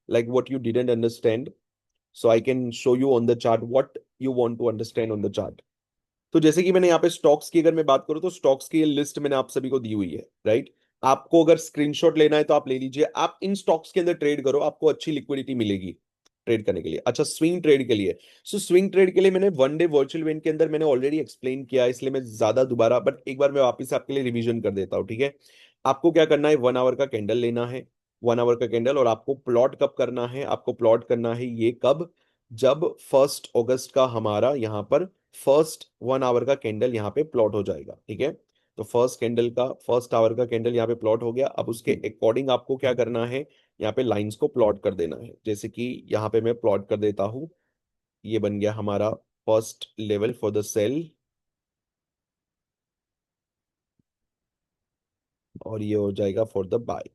Like what you didn't understand, so I can show you on the chart what you want to understand on the chart. तो जैसे कि मैंने यहाँ पे स्टॉक्स की अगर मैं बात करूँ तो स्टॉक्स की ये लिस्ट मैंने आप सभी को दी हुई है, राइट। आपको अगर स्क्रीनशॉट लेना है तो आप ले लीजिए, आप इन स्टॉक्स के अंदर ट्रेड करो, आपको अच्छी लिक्विडिटी मिलेगी ट्रेड करने के लिए। अच्छा, स्विंग ट्रेड के लिए, सो स्विंग ट्रेड के लिए मैंने वन डे वर्चुअल इवेंट के अंदर मैंने ऑलरेडी एक्सप्लेन किया, इसलिए मैं ज्यादा दोबारा, बट एक बार मैं वापस से आपके लिए रिवीजन कर देता हूँ, ठीक है। आपको क्या करना है, 1 आवर का कैंडल लेना है, 1 आवर का कैंडल, और आपको प्लॉट कब करना है, आपको प्लॉट करना है ये कब, जब 1 अगस्त का हमारा यहाँ पर फर्स्ट 1 आवर का कैंडल यहाँ पे प्लॉट हो जाएगा, ठीक है। तो फर्स्ट आवर का कैंडल यहाँ पे प्लॉट हो गया। अब उसके अकॉर्डिंग आपको क्या करना है, यहाँ पे लाइंस को प्लॉट कर देना है। जैसे कि यहाँ पे मैं प्लॉट कर देता हूँ, ये बन गया हमारा first level for the sell, और ये हो जाएगा फॉर द बाय।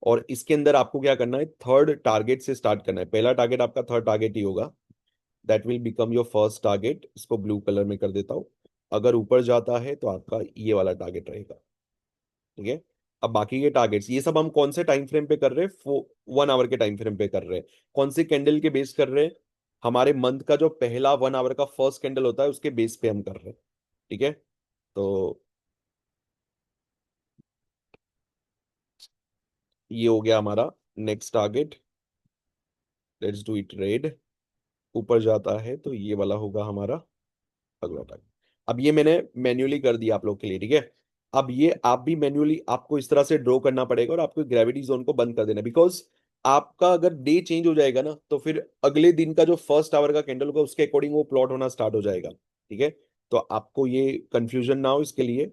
और इसके अंदर आपको क्या करना है, थर्ड टारगेट से स्टार्ट करना है। पहला टारगेट आपका थर्ड टारगेट ही होगा, that will become your first target. इसको ब्लू कलर में कर देता हूँ। अगर ऊपर जाता है तो आपका ये वाला टारगेट रहेगा, ठीक है। अब बाकी के टारगेट्स ये सब हम कौन से टाइम फ्रेम पे कर रहे हैं, 1 आवर के टाइम फ्रेम पे कर रहे हैं। कौन से कैंडल के बेस कर रहे हैं, हमारे मंथ का जो पहला 1 आवर का फर्स्ट कैंडल होता है उसके बेस पे हम कर रहे हैं, ठीक है। तो ये हो गया हमारा next target, let's do it red. ऊपर जाता है तो ये वाला होगा हमारा अगला टारगेट। अब ये मैंने मैन्युअली कर दिया आप लोग के लिए, ठीक है। अब ये आप भी मैन्युअली आपको इस तरह से ड्रॉ करना पड़ेगा, और आपको ग्रेविटी जोन को बंद कर देना, बिकॉज आपका अगर डे चेंज हो जाएगा ना तो फिर अगले दिन का जो 1 आवर का कैंडल होगा उसके अकॉर्डिंग वो प्लॉट होना स्टार्ट हो जाएगा, ठीक है। तो आपको ये कंफ्यूजन ना हो इसके लिए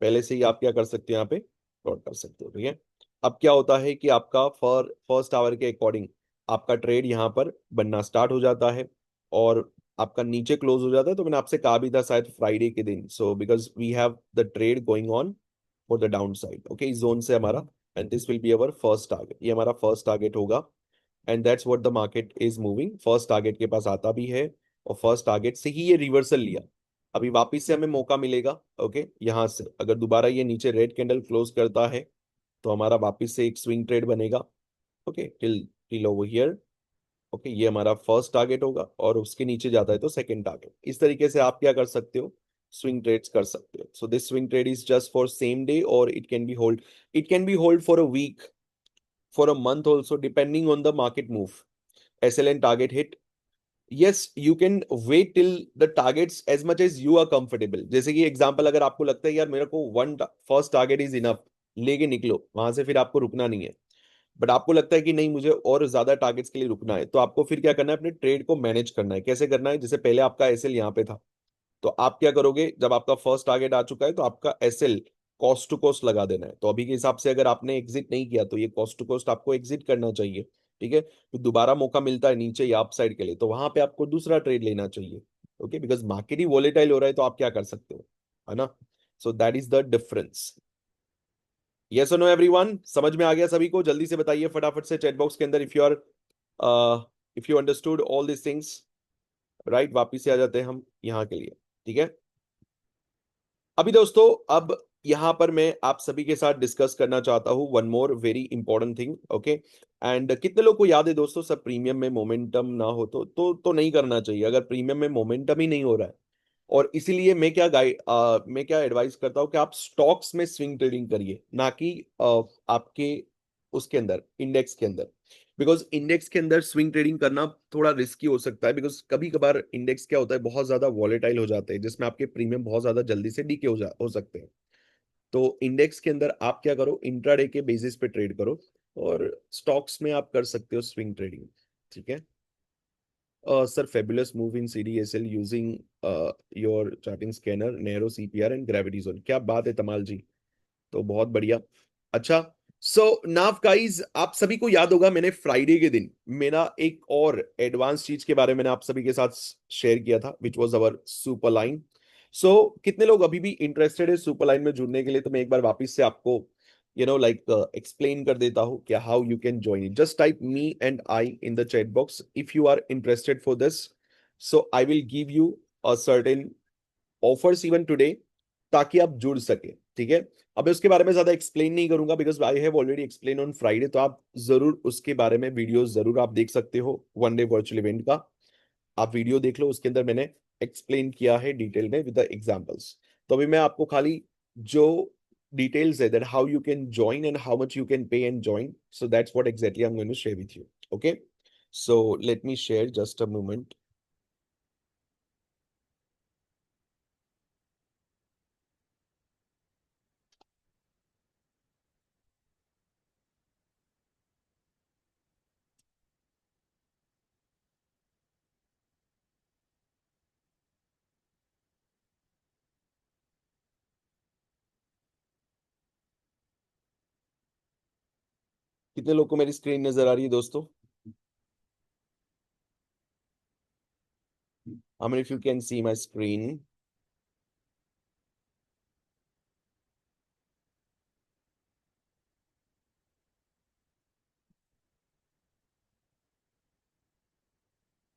पहले से ही आप क्या कर सकते हो, यहाँ पे प्लॉट कर सकते हो, ठीक है। अब क्या होता है कि आपका फर्स्ट आवर के अकॉर्डिंग आपका ट्रेड यहाँ पर बनना स्टार्ट हो जाता है, और आपका नीचे क्लोज हो जाता है। तो मैंने आपसे कहा भी था शायद फ्राइडे के दिन, so because we have the trade going on for the down side, okay, इस जोन से हमारा, and this will be our first target, ये हमारा फर्स्ट टारगेट होगा। And that's what the market is moving, first target के पास आता भी है, और फर्स्ट टारगेट से ही ये रिवर्सल लिया। अभी वापिस से हमें मौका मिलेगा, ओके, यहाँ से अगर दोबारा ये नीचे रेड कैंडल क्लोज करता है तो हमारा वापिस से एक स्विंग ट्रेड बनेगा, okay, till till over here. Okay, ये हमारा फर्स्ट टारगेट होगा, और उसके नीचे जाता है तो सेकंड टारगेट। इस तरीके से आप क्या कर सकते हो, स्विंग ट्रेड्स कर सकते हो। So this swing trade is just for same day, और it can be hold for a week, for a month also, depending on the market move. SLN target hit, yes, you can wait till the targets as much as you are comfortable। जैसे कि एग्जांपल, अगर आपको लगता है यार मेरे को one first target is enough, लेके निकलो वहां से, फिर आपको रुकना नहीं है। बट आपको लगता है कि नहीं मुझे और ज्यादा टारगेट्स के लिए रुकना है, तो आपको फिर क्या करना है, अपने ट्रेड को मैनेज करना है। कैसे करना है, जैसे पहले आपका एसएल यहाँ पे था, तो आप क्या करोगे, जब आपका फर्स्ट टारगेट आ चुका है तो आपका एसएल कॉस्ट टू कॉस्ट लगा देना है। तो अभी के हिसाब से अगर आपने एग्जिट नहीं किया तो ये कॉस्ट टू कॉस्ट आपको एग्जिट करना चाहिए, ठीक है। तो दोबारा मौका मिलता है नीचे या अप साइड के लिए, तो वहां पे आपको दूसरा ट्रेड लेना चाहिए, okay, because market he volatile हो रहा है, तो आप क्या कर सकते हो, है ना। सो that is the difference. Yes और नो एवरीवन, समझ में आ गया सभी को? जल्दी से बताइए फटाफट से चैट बॉक्स के अंदर, if you understood all this things, right. वापिस से आ जाते हैं हम यहाँ के लिए, ठीक है। अभी दोस्तों, अब यहाँ पर मैं आप सभी के साथ डिस्कस करना चाहता हूँ one more very important thing, okay. And कितने लोग को याद है दोस्तों, सब प्रीमियम में मोमेंटम ना हो तो नहीं करना चाहिए, अगर प्रीमियम में मोमेंटम ही नहीं हो रहा है। और इसीलिए मैं क्या एडवाइस करता हूँ कि आप स्टॉक्स में स्विंग ट्रेडिंग करिए, ना कि आपके उसके अंदर, इंडेक्स के अंदर। बिकॉज इंडेक्स के अंदर स्विंग ट्रेडिंग करना थोड़ा रिस्की हो सकता है, बिकॉज कभी कभार इंडेक्स क्या होता है, बहुत ज्यादा वॉलेटाइल हो जाते हैं, जिसमें आपके प्रीमियम बहुत ज्यादा जल्दी से डीके हो सकते हैं। तो इंडेक्स के अंदर आप क्या करो, इंट्राडे के बेसिस पे ट्रेड करो, और स्टॉक्स में आप कर सकते हो स्विंग ट्रेडिंग। ठीक है sir, fabulous move in CDSL using your charting scanner, narrow CPR and gravity zone. क्या बात है तमाल जी, तो बहुत बढ़िया। अच्छा, सो नाव गाइस, आप सभी को याद होगा मैंने फ्राइडे के दिन मेरा एक और एडवांस चीज के बारे में आप सभी के साथ शेयर किया था, which was our super line. So कितने लोग अभी भी इंटरेस्टेड है सुपर लाइन में जुड़ने के लिए? तो मैं एक बार वापस से आपको लाइक एक्सप्लेन कर देता हूँ क्या, how you can join it. Just type me and I in the chat box if you are interested for this. So I will give you a certain offers even today, ताकि आप जुड़ सके। ठीक है, अब उसके बारे में ज्यादा एक्सप्लेन नहीं करूंगा, because I have already explain on Friday. तो आप जरूर उसके बारे में वीडियो जरूर आप देख सकते हो, वन डे वर्चुअल इवेंट का। आप वीडियो देख लो, उसके अंदर मैंने एक्सप्लेन किया है डिटेल में विद द एग्जांपल्स। तो अभी मैं आपको खाली जो डिटेल्स है, that how you can join and how much you can pay and join, so that's what exactly I am going to share with you. Okay, so let me share, just a moment. कितने लोग को मेरी स्क्रीन नजर आ रही है दोस्तों? How many of you can see my screen?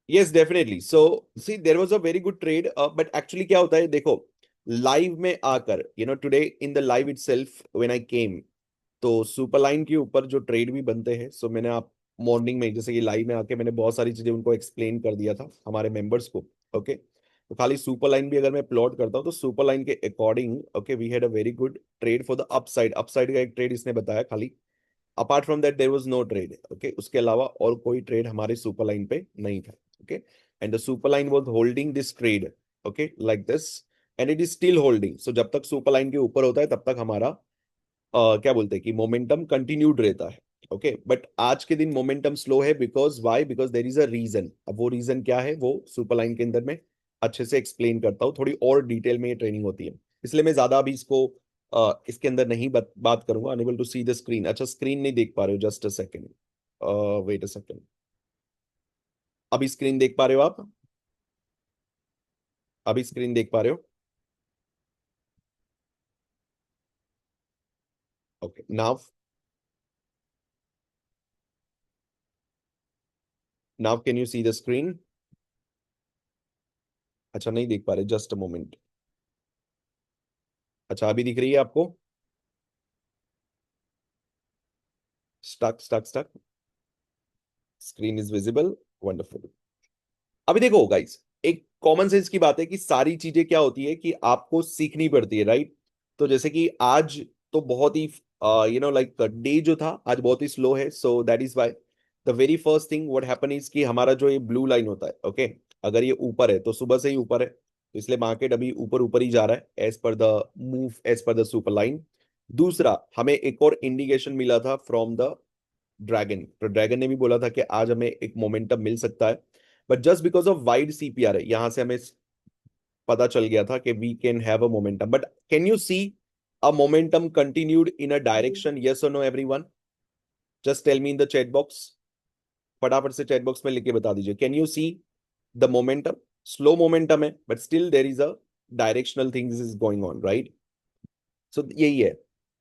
Yes, definitely. So, see, there was a very good trade, but actually क्या होता है देखो, लाइव में आकर, today in the live itself when I came, तो सुपर लाइन के ऊपर जो ट्रेड भी बनते हैं, सो मैंने आप मॉर्निंग में जैसे कि लाइव में आके मैंने बहुत सारी चीजें उनको एक्सप्लेन कर दिया था हमारे मेंबर्स को। ओके, तो खाली सुपर लाइन भी अगर मैं प्लॉट करता हूँ, तो सुपर लाइन के according okay, we had a very good trade for the upside. Upside का एक ट्रेड इसने बताया खाली, apart from that there was no trade. Okay, उसके अलावा और कोई ट्रेड हमारे सुपर लाइन पे नहीं था। Okay, and the super line was holding this trade, okay, like this, and it is still holding. So जब तक सुपर लाइन के ऊपर होता है, तब तक हमारा क्या बोलते हैं कि मोमेंटम कंटिन्यूड रहता है। ओके, बट आज के दिन मोमेंटम स्लो है, because why, because there is a reason. अब वो रीजन क्या है, वो सुपर लाइन के अंदर में अच्छे से एक्सप्लेन करता हूँ, थोड़ी और डिटेल में ये ट्रेनिंग होती है, इसलिए मैं ज्यादा अभी इसको इसके अंदर नहीं बात करूंगा। Unable to see the screen, अच्छा स्क्रीन नहीं देख पा रहे हो, just a second, wait a second. अभी स्क्रीन देख पा रहे हो आप? अभी स्क्रीन देख पा रहे हो? Okay, now can you see the screen? अच्छा, नहीं देख पा रहे, जस्ट अ मोमेंट। अच्छा, अभी दिख रही है आपको? Stuck stuck stuck, screen is visible, wonderful. अभी देखो गाइस, एक कॉमन सेंस की बात है कि सारी चीजें क्या होती है कि आपको सीखनी पड़ती है, राइट? तो जैसे कि आज तो बहुत ही लाइक डे जो था आज बहुत ही स्लो है, सो that is why the very first thing what happen is कि हमारा जो ये ब्लू लाइन होता है, ओके, अगर ये ऊपर है तो सुबह से ही ऊपर है, तो इसलिए मार्केट अभी ऊपर ऊपर ही जा रहा है as per the move, as per the super line. दूसरा, हमें एक और इंडिकेशन मिला था फ्रॉम द ड्रैगन, तो ड्रैगन ने भी बोला था कि आज हमें एक मोमेंटम मिल सकता है, but just because of wide CPR है, यहां से हमें पता चल गया था कि we can have a momentum. But can you see a momentum continued in a direction, yes और no everyone? Just tell me in the chat box, फटाफट से चैट बॉक्स में लिख के बता दीजिए, can you see the momentum? Slow momentum है, but still there is a directional things is going on, right? So यही है।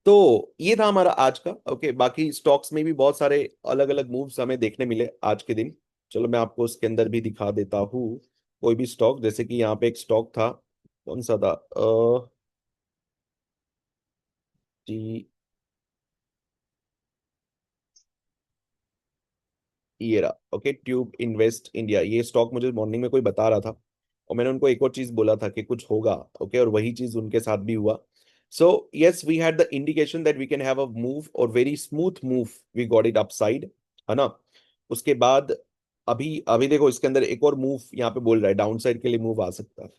तो ये था हमारा आज का। ओके, बाकी स्टॉक्स में भी बहुत सारे अलग अलग मूव्स हमें देखने मिले आज के दिन। चलो मैं आपको उसके अंदर भी दिखा देता हूँ कोई भी स्टॉक, जैसे कि यहाँ पे एक स्टॉक था, कौन सा था, जी, ये रहा। ओके, ट्यूब इन्वेस्ट इंडिया, ये स्टॉक मुझे मॉर्निंग में कोई बता रहा था, और मैंने उनको एक और चीज बोला था कि कुछ होगा। ओके, और वही चीज उनके साथ भी हुआ। So yes, we had the indication that we can have a move or very smooth move. We got it upside, है ना? उसके बाद अभी अभी देखो इसके अंदर एक और मूव यहाँ पे बोल रहा है, डाउन साइड के लिए मूव आ सकता है.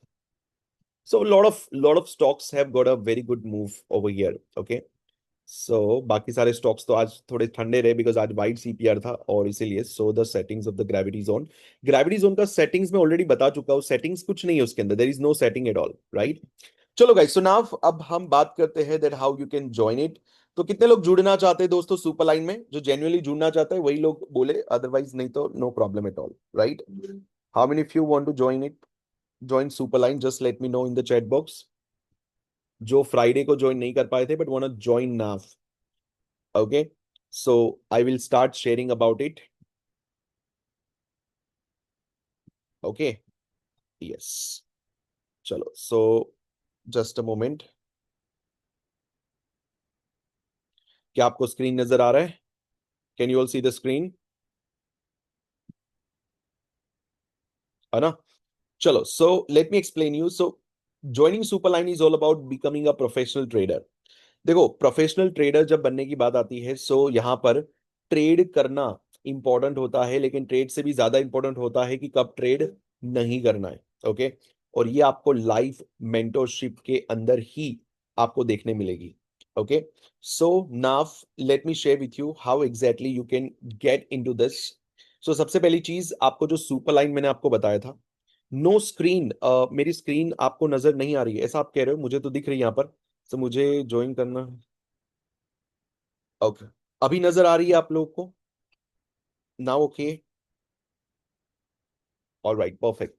So lot of stocks have got a very good move over here. Okay. सो बाकी सारे स्टॉक्स तो आज थोड़े ठंडे रहे बिकॉज आज वाइड सीपीआर था और इसीलिए so the settings of the gravity zone का सेटिंग्स में ऑलरेडी बता चुका हूँ. सेटिंग्स कुछ नहीं है उसके अंदर, there is no setting at all, right? चलो गाइस, सो नाउ अब हम बात करते हैं that how you can join it. तो कितने लोग जुड़ना चाहते हैं दोस्तों सुपर लाइन में? जो जेन्युइनली जुड़ना चाहते हैं वही लोग बोले, अदरवाइज नहीं तो no problem at all, right? How many of you want to join it, join Superline? Just let me know in the chat box. जो फ्राइडे को ज्वाइन नहीं कर पाए थे but want to join now. Okay, so I will start sharing about it. Okay, yes. चलो, so just a moment. क्या आपको स्क्रीन नजर आ रहा है? Can you all see the screen? है ना? चलो, so let me explain you. So joining Superline is all about becoming a professional trader. देखो, प्रोफेशनल ट्रेडर जब बनने की बात आती है सो यहाँ पर ट्रेड करना इंपॉर्टेंट होता है, लेकिन ट्रेड से भी ज्यादा इंपॉर्टेंट होता है कि कब ट्रेड नहीं करना है. ओके, और ये आपको लाइव मेंटोरशिप के अंदर ही आपको देखने मिलेगी. Okay, so now let me share with you how exactly you can get into this. So सबसे पहली चीज, आपको जो सुपर लाइन मैंने आपको बताया था, नो स्क्रीन. मेरी स्क्रीन आपको नजर नहीं आ रही है ऐसा आप कह रहे हो? मुझे तो दिख रही है यहाँ पर. तो मुझे ज्वाइन करना है. ओके, अभी नजर आ रही है आप लोगों को? Now okay, alright, perfect.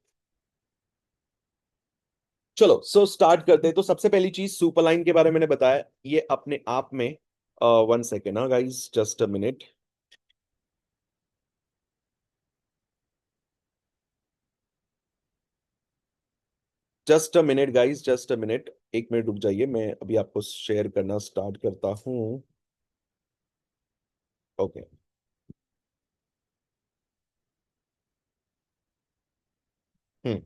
चलो, सो स्टार्ट करते हैं. तो सबसे पहली चीज सुपर लाइन के बारे में मैंने बताया, ये अपने आप में, वन सेकेंड हाँ guys, just a minute. Just a minute guys, just a minute, एक मिनट रुक जाइए, मैं अभी आपको शेयर करना स्टार्ट करता हूँ. Okay. Hmm.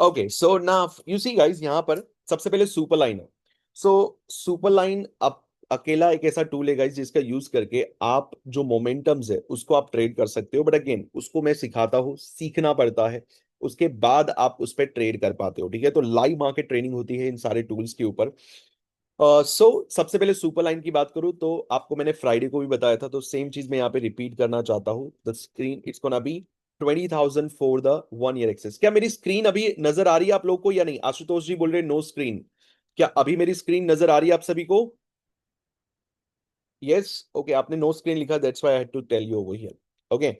Okay, so now you see guys, यहाँ पर सबसे पहले सुपर लाइन है. सो सुपर लाइन अब अकेला एक ऐसा टूल है गाइस जिसका यूज करके आप जो मोमेंटम्स है उसको आप ट्रेड कर सकते हो. बट अगेन उसको मैं सिखाता हूँ, सीखना पड़ता है, उसके बाद आप उस पर ट्रेड कर पाते हो. ठीक है, तो लाइव मार्केट ट्रेनिंग होती है इन सारे टूल्स के ऊपर. सबसे पहले सुपर लाइन की बात करूं तो आपको मैंने फ्राइडे को भी बताया था, तो सेम चीज मैं यहाँ पे रिपीट करना चाहता हूँ. The screen it's gonna be 20,000 for the 1 year access. क्या मेरी स्क्रीन अभी नजर आ रही है आप लोगों को या नहीं? आशुतोष जी बोल रहे नो स्क्रीन. क्या अभी मेरी स्क्रीन नजर आ रही है आप सभी को? यस, ओके, आपने नो स्क्रीन लिखा, that's why I had to tell you over here. Okay,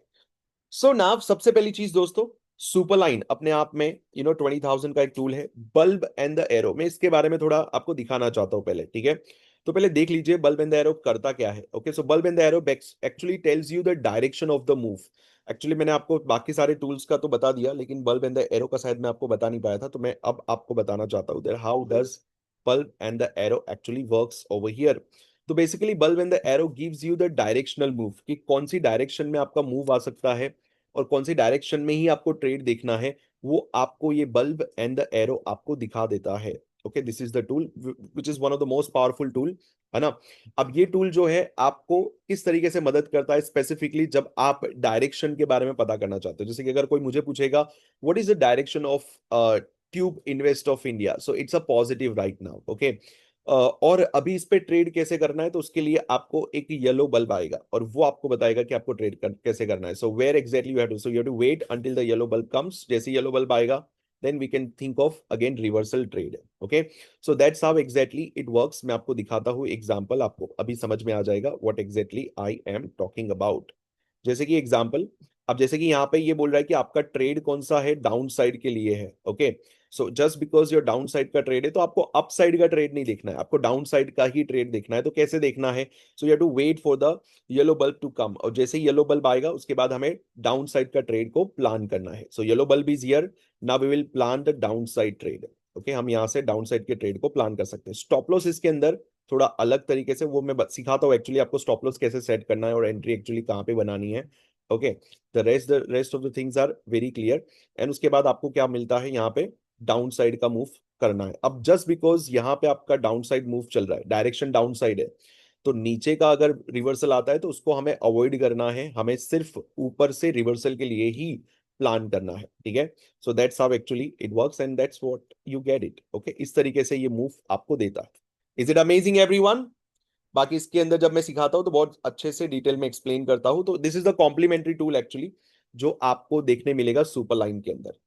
so now सबसे पहली चीज दोस्तों, सुपर लाइन अपने आप में 20,000 का एक टूल है. बल्ब एंड द एरो, मैं इसके बारे में थोड़ा आपको दिखाना चाहता हूं पहले. ठीक है, तो पहले देख लीजिए बल्ब एंड द एरो करता क्या है. Okay, so bulb and the arrow actually tells you the direction of the move. Actually मैंने आपको बाकी सारे टूल्स का तो बता दिया, लेकिन बल्ब एंड द एरो का शायद मैं आपको बता नहीं पाया था, तो मैं अब आपको बताना चाहता हूँ that how does bulb and the arrow actually works over here. तो basically bulb and the arrow gives you the directional move, कि कौन सी डायरेक्शन में आपका मूव आ सकता है और कौन सी डायरेक्शन में ही आपको ट्रेड देखना है, वो आपको ये बल्ब एंड द एरो आपको दिखा देता है. Okay, this is the tool which is one of the most powerful tool, है ना? अब ये टूल जो है आपको किस तरीके से मदद करता है स्पेसिफिकली जब आप डायरेक्शन के बारे में पता करना चाहते हो. जैसे कि अगर कोई मुझे पूछेगा what is the direction of tube invest of India, so it's a positive right now. Okay, और अभी इस पे ट्रेड कैसे करना है, तो उसके लिए आपको एक येलो बल्ब आएगा और वो आपको बताएगा कि आपको कैसे करना है. So where exactly you have to, so you have to wait until the yellow bulb comes. जैसे येलो बल्ब आएगा then we can think of again reversal trade. Okay, so that's how exactly it works. मैं आपको दिखाता हूँ एग्जांपल, आपको अभी समझ में आ जाएगा what exactly I am talking about. जैसे कि एग्जांपल, अब जैसे कि यहाँ पे ये बोल रहा है कि आपका ट्रेड कौन सा है, डाउन साइड के लिए है. Okay, so just because your down side का ट्रेड है तो आपको अप साइड का ट्रेड नहीं देखना है, आपको डाउन साइड का ही ट्रेड देखना है. तो कैसे देखना है? So you have to wait for the yellow bulb to come, और जैसे ही येलो बल्ब आएगा उसके बाद हमें डाउन साइड का ट्रेड को प्लान करना है. So yellow bulb is here, now we will plan the down side trade. Okay, हम यहाँ से डाउन साइड के ट्रेड को प्लान कर सकते हैं. स्टॉप लॉस इसके अंदर थोड़ा अलग तरीके से वो मैं सिखाता हूँ एक्चुअली आपको स्टॉप लॉस कैसे सेट करना है और एंट्री एक्चुअली कहाँ पे बनानी है. Okay, the rest of the things are very clear. And उसके बाद आपको क्या मिलता है यहाँ पे, डाउन साइड का मूव करना है। अब जस्ट बिकॉज यहाँ पे आपका डाउन साइड मूव चल रहा है, डायरेक्शन डाउन साइड है, तो नीचे का अगर रिवर्सल आता है तो उसको हमें अवॉइड करना है, हमें सिर्फ ऊपर से रिवर्सल के लिए ही प्लान करना है, ठीक है। So that's how actually it works and that's what you get it, okay. इस तरीके से ये मूव आपको देता है। Is it amazing everyone? बाकी इसके अंदर जब मैं सिखाता हूँ तो बहुत अच्छे से डिटेल में एक्सप्लेन करता हूँ। तो this is the complimentary tool actually जो आपको देखने मिलेगा सुपर लाइन के अंदर।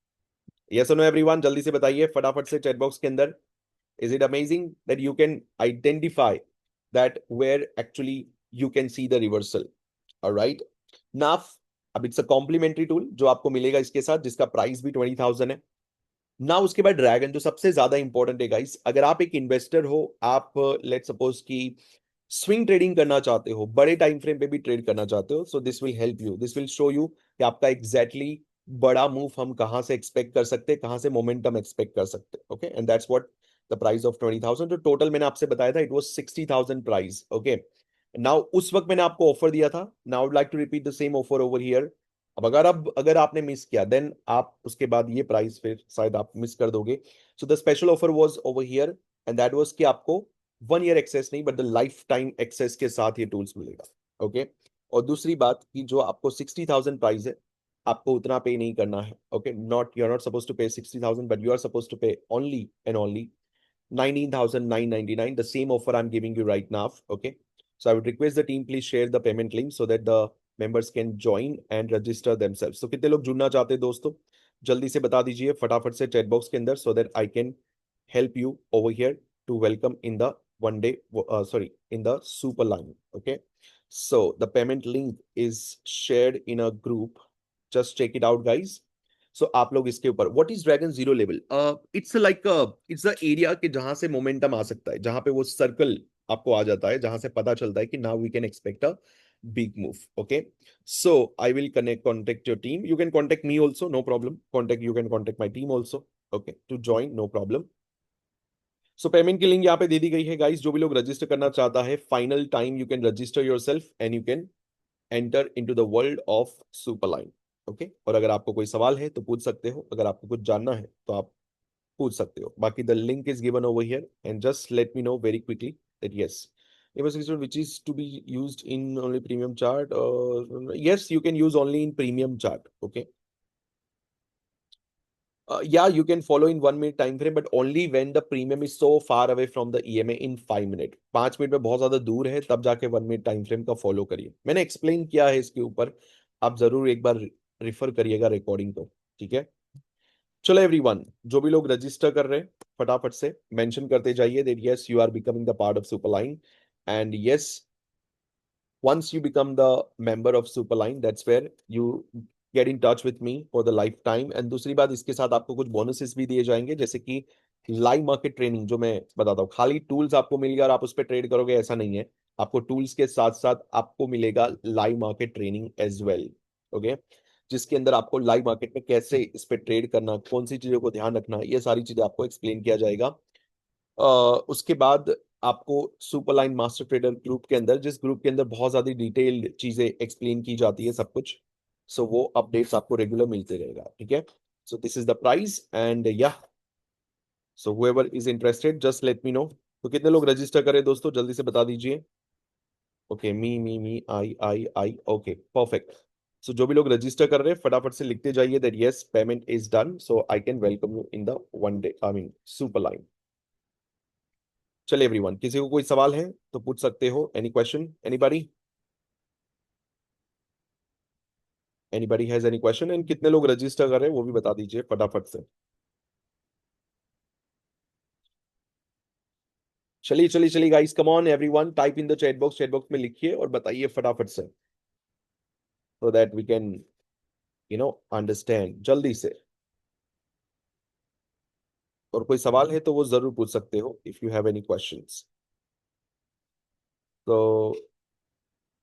यस और नो एवरीवन, जल्दी से बताइए फटाफट से चैट बॉक्स के अंदर। Is it amazing that you can identify that where actually you can see the reversal? Alright now, अब इट्स अ कॉम्प्लीमेंट्री टूल जो आपको मिलेगा इसके साथ, जिसका प्राइस भी 20,000 है ना। उसके बाद ड्रैगन जो सबसे ज्यादा इंपॉर्टेंट है गाइस, अगर आप एक इन्वेस्टर हो, आप लेट सपोज कि स्विंग ट्रेडिंग करना चाहते हो, बड़े टाइम फ्रेम पे भी ट्रेड करना चाहते हो, so this will help you, this will show you कि आपका एग्जैक्टली exactly बड़ा मूव हम कहां से एक्सपेक्ट कर सकते हैं, कहां से मोमेंटम एक्सपेक्ट कर सकते हैं, okay. And that's what the price of 20,000, जो टोटल मैंने आपसे बताया था, it was 60,000 price, okay. Now उस वक्त मैंने आपको ऑफर दिया था, now would like to repeat the same offer over here. अब अगर आपने मिस किया देन आप उसके बाद ये प्राइस फिर शायद आप मिस कर दोगे। So the special offer was over here and that was कि आपको 1 ईयर एक्सेस नहीं but the lifetime access के साथ ये टूल्स मिलेगा, ओके। और दूसरी बात कि जो आपको 60,000 प्राइस है, आपको उतना पे नहीं करना है, okay. Not you are not suppose to pay 60,000 but you are suppose to pay only and only 19,999, the same offer I'm giving you right now. Okay. So I would request the team please share the payment link so that the members can join and register themselves. So कितने लोग जुड़ना चाहते हैं दोस्तों, जल्दी से बता दीजिए फटाफट से चैट बॉक्स के अंदर, so that I can help you over here to welcome in the one day, sorry, in the super line. Okay. So the payment link is shared in a group. Just check it out, guys. सो आप लोग इसके ऊपर what is dragon zero level, it's like it's the area कि जहां से मोमेंटम आ सकता है, जहां पे वो सर्कल आपको आ जाता है, जहां से पता चलता है कि now we can expect a big move, okay? So I will contact your team, you can contact me also, no problem, you can contact my team also, okay, to join, no problem. So payment की लिंक यहाँ पे दे दी गई है गाइस, जो भी लोग रजिस्टर करना चाहता है, final time you can register yourself and you can enter into the world of Superline, okay. और अगर आपको कोई सवाल है तो पूछ सकते हो, अगर आपको कुछ जानना है तो आप पूछ सकते हो। बाकी the link is given over here and just let me know very quickly that yes which is to be used in only premium chart, or yes, you can use only in premium chart, okay. Yeah, you can follow in 1 minute time frame, but only when the premium is so far away from the EMA in 5 minutes. 5 minute में बहुत ज्यादा दूर है, तब जाके 1 मिनट टाइम फ्रेम का फॉलो करिए। मैंने एक्सप्लेन किया है इसके ऊपर, आप जरूर एक बार रिफर करिएगा रिकॉर्डिंग को, ठीक है। चलो एवरीवन, जो भी लोग रजिस्टर कर रहे हैं फटाफट से मेंशन करते जाइए that yes you are becoming the part of Superline, and yes once you become the member of Superline, that's where you get in touch with me for the lifetime. And दूसरी बात, इसके साथ आपको कुछ बोनसेस भी दिए जाएंगे, जैसे कि लाइव मार्केट ट्रेनिंग जो मैं बताता हूँ। खाली टूल्स आपको मिल गया और आप उस पर ट्रेड करोगे ऐसा नहीं है, आपको टूल्स के साथ साथ आपको मिलेगा live market training as well, okay. जिसके अंदर आपको लाइव मार्केट में कैसे इस पे ट्रेड करना, कौन सी चीजों को ध्यान रखना, ये सारी चीजें आपको एक्सप्लेन किया जाएगा। उसके बाद आपको सुपरलाइन मास्टर ट्रेडर ग्रुप के अंदर, जिस ग्रुप के अंदर बहुत ज्यादा डिटेल्ड चीजें एक्सप्लेन की जाती है सब कुछ, सो वो अपडेट्स आपको रेगुलर मिलते रहेगा, ठीक है। So this is the price and या so whoever is interested just let me know. तो कितने लोग रजिस्टर करें दोस्तों, जल्दी से बता दीजिए। ओके, मी आई, ओके परफेक्ट। सो जो भी लोग रजिस्टर कर रहे हैं फटाफट से लिखते जाइए that yes payment is done, so I can welcome you in the one day, I mean super line. चलिए एवरीवन, किसी को कोई सवाल है तो पूछ सकते हो, any question, anybody has any question, and कितने लोग रजिस्टर कर रहे हैं वो भी बता दीजिए फटाफट से। चलिए guys, come on everyone, type in the chat box में लिखिए और बताइए फटाफट से, so that we can understand जल्दी से। और कोई सवाल है तो वो जरूर पूछ सकते हो if you have any questions. तो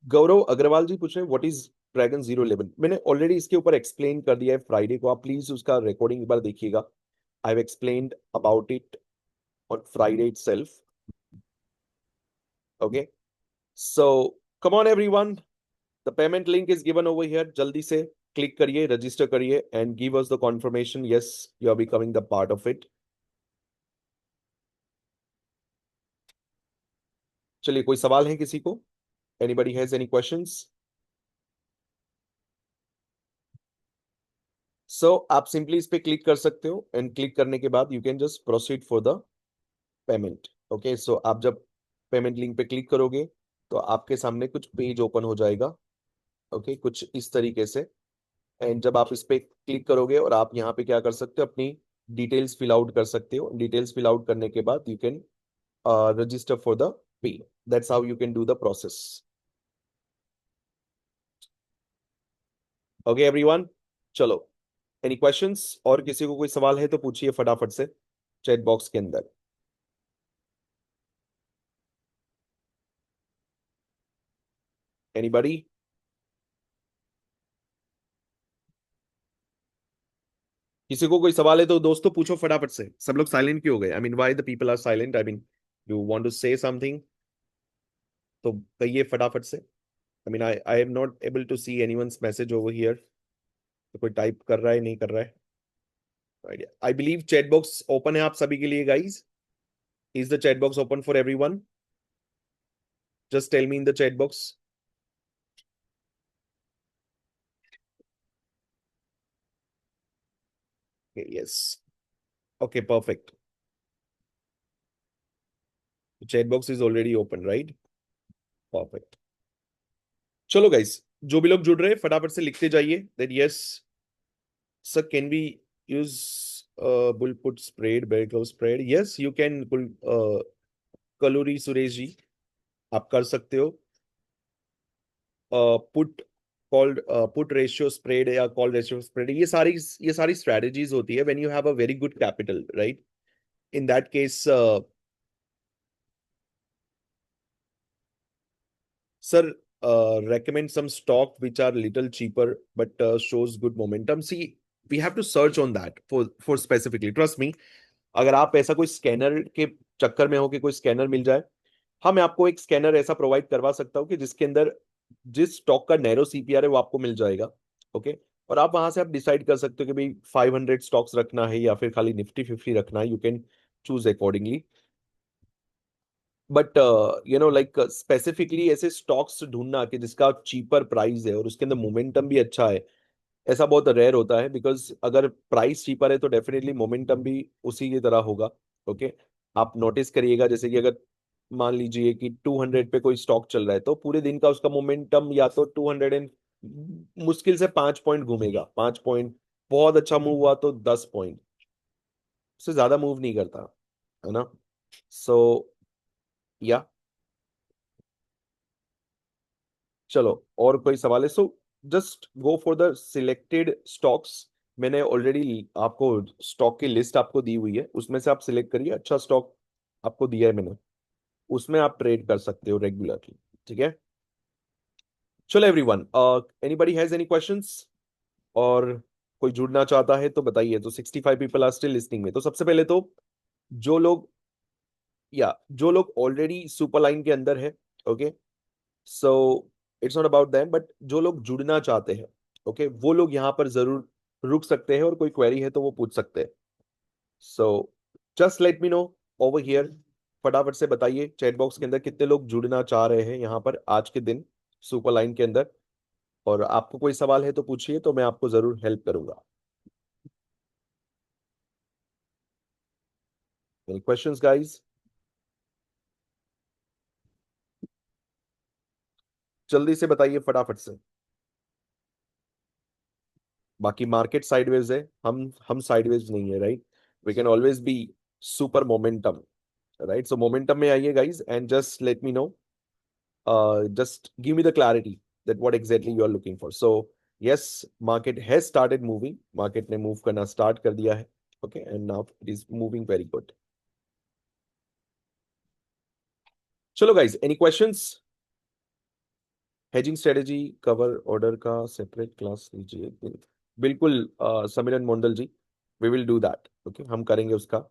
गौरव अग्रवाल जी पूछ रहे हैं व्हाट इज ड्रैगन 011। मैंने ऑलरेडी इसके ऊपर एक्सप्लेन कर दिया है फ्राइडे को, आप प्लीज उसका रिकॉर्डिंग एक बार देखिएगा। I have explained about it on Friday itself. Okay. So come on everyone. The payment link is given over here. जल्दी से क्लिक करिए, रजिस्टर करिए and give us the confirmation. Yes, you are becoming the part of it. चलिए, कोई सवाल है किसी को? Anybody has any questions? So आप सिंपली इस पे क्लिक कर सकते हो, एंड क्लिक करने के बाद you can just proceed for the payment. Okay, so आप जब पेमेंट लिंक पे क्लिक करोगे तो आपके सामने कुछ पेज ओपन हो जाएगा। ओके, कुछ इस तरीके से। एंड जब आप इस पे क्लिक करोगे और आप यहाँ पे क्या कर सकते हो, अपनी डिटेल्स फिल आउट कर सकते हो। डिटेल्स फिल आउट करने के बाद you can register for the pay. That's how you can do the process. Okay everyone, चलो, एनी क्वेश्चंस? और किसी को कोई सवाल है तो पूछिए फटाफट से चैट बॉक्स के अंदर। एनीबडी? किसी को कोई सवाल है तो दोस्तों पूछो फटाफट से। सब लोग साइलेंट क्यों हो गए? I mean why the people are silent? I mean, you want to say something तो कहिए फटाफट से। I mean, I am not able to see anyone's message over here. तो कोई टाइप कर रहा है, नहीं कर रहा है? I believe chat box open है आप सभी के लिए guys. Is the chat box open for everyone? Just tell me in the chat box. Yes, okay perfect. Chat box is already open, right? Perfect. चलो गाइस, जो भी लोग जुड़ रहे हैं फटाफट से लिखते जाइए that yes sir, can we use bull put spread, bear glove spread? Yes you can bull. कलोरी सुरेश जी, आप कर सकते हो। Put called put ratio spread या कॉल रेशियो स्प्रेड, ये सारी स्ट्रेटजीज होती है when you have a very good capital, right? In that case sir, recommend some stock which are little cheaper but shows good momentum. See, we have to search on that for specifically, trust me। अगर आप ऐसा कोई स्कैनर के चक्कर में हो कि कोई स्कैनर मिल जाए, हाँ मैं आपको एक स्कैनर ऐसा प्रोवाइड करवा सकता हूँ कि जिसके अंदर जिस स्टॉक का नैरो सीपीआर है वो आपको मिल जाएगा। ओके, और आप वहां से आप डिसाइड कर सकते हो कि भाई 500 स्टॉक्स रखना है या फिर खाली निफ्टी 50 रखना है। You can choose accordingly. But like specifically ऐसे स्टॉक्स ढूंढना कि जिसका चीपर प्राइस है और उसके अंदर मोमेंटम भी अच्छा है, ऐसा बहुत रेयर होता है। बिकॉज अगर प्राइस चीपर है तो डेफिनेटली मोमेंटम भी उसी की तरह होगा। ओके, आप नोटिस करिएगा जैसे कि अगर मान लीजिए कि 200 पे कोई स्टॉक चल रहा है तो पूरे दिन का उसका मोमेंटम या तो 200 एंड मुश्किल से 5 पॉइंट घूमेगा। 5 पॉइंट, बहुत अच्छा मूव हुआ तो 10 पॉइंट, उससे ज्यादा मूव नहीं करता, है ना? सो या चलो, और कोई सवाल है? So just go for the selected stocks. मैंने ऑलरेडी आपको स्टॉक की लिस्ट आपको दी हुई है, उसमें से आप सिलेक्ट करिए। अच्छा स्टॉक आपको दिया है मैंने, उसमें आप ट्रेड कर सकते हो रेगुलरली। ठीक है, चलो everyone, anybody has any questions? और कोई जुड़ना चाहता है तो बताइए। तो 65 पीपल आर स्टिल लिस्टिंग में। तो सबसे पहले तो जो लोग, या जो लोग ऑलरेडी सुपर लाइन के अंदर है, okay, so it's not about them, but जो लोग जुड़ना चाहते हैं, ओके, वो लोग यहाँ पर जरूर रुक सकते हैं और कोई क्वेरी है तो वो पूछ सकते हैं। So just let me know over here. फटाफट से बताइए चैट बॉक्स के अंदर कितने लोग जुड़ना चाह रहे हैं यहाँ पर आज के दिन सुपर लाइन के अंदर। और आपको कोई सवाल है तो पूछिए, तो मैं आपको जरूर हेल्प करूंगा। Any questions guys? जल्दी से बताइए फटाफट से। बाकी मार्केट साइडवेज है, हम साइडवेज नहीं है, right? We can always be super momentum, right? So momentum में आइए guys, and just let me know, just give me the clarity that what exactly you are looking for. So yes, market has started moving, market ने move करना start कर दिया है। Okay, and now it is moving very good. चलो guys, any questions? hedging strategy cover order का separate class लीजिए। बिल्कुल समीरन मोंडल जी, we will do that. Okay, हम करेंगे उसका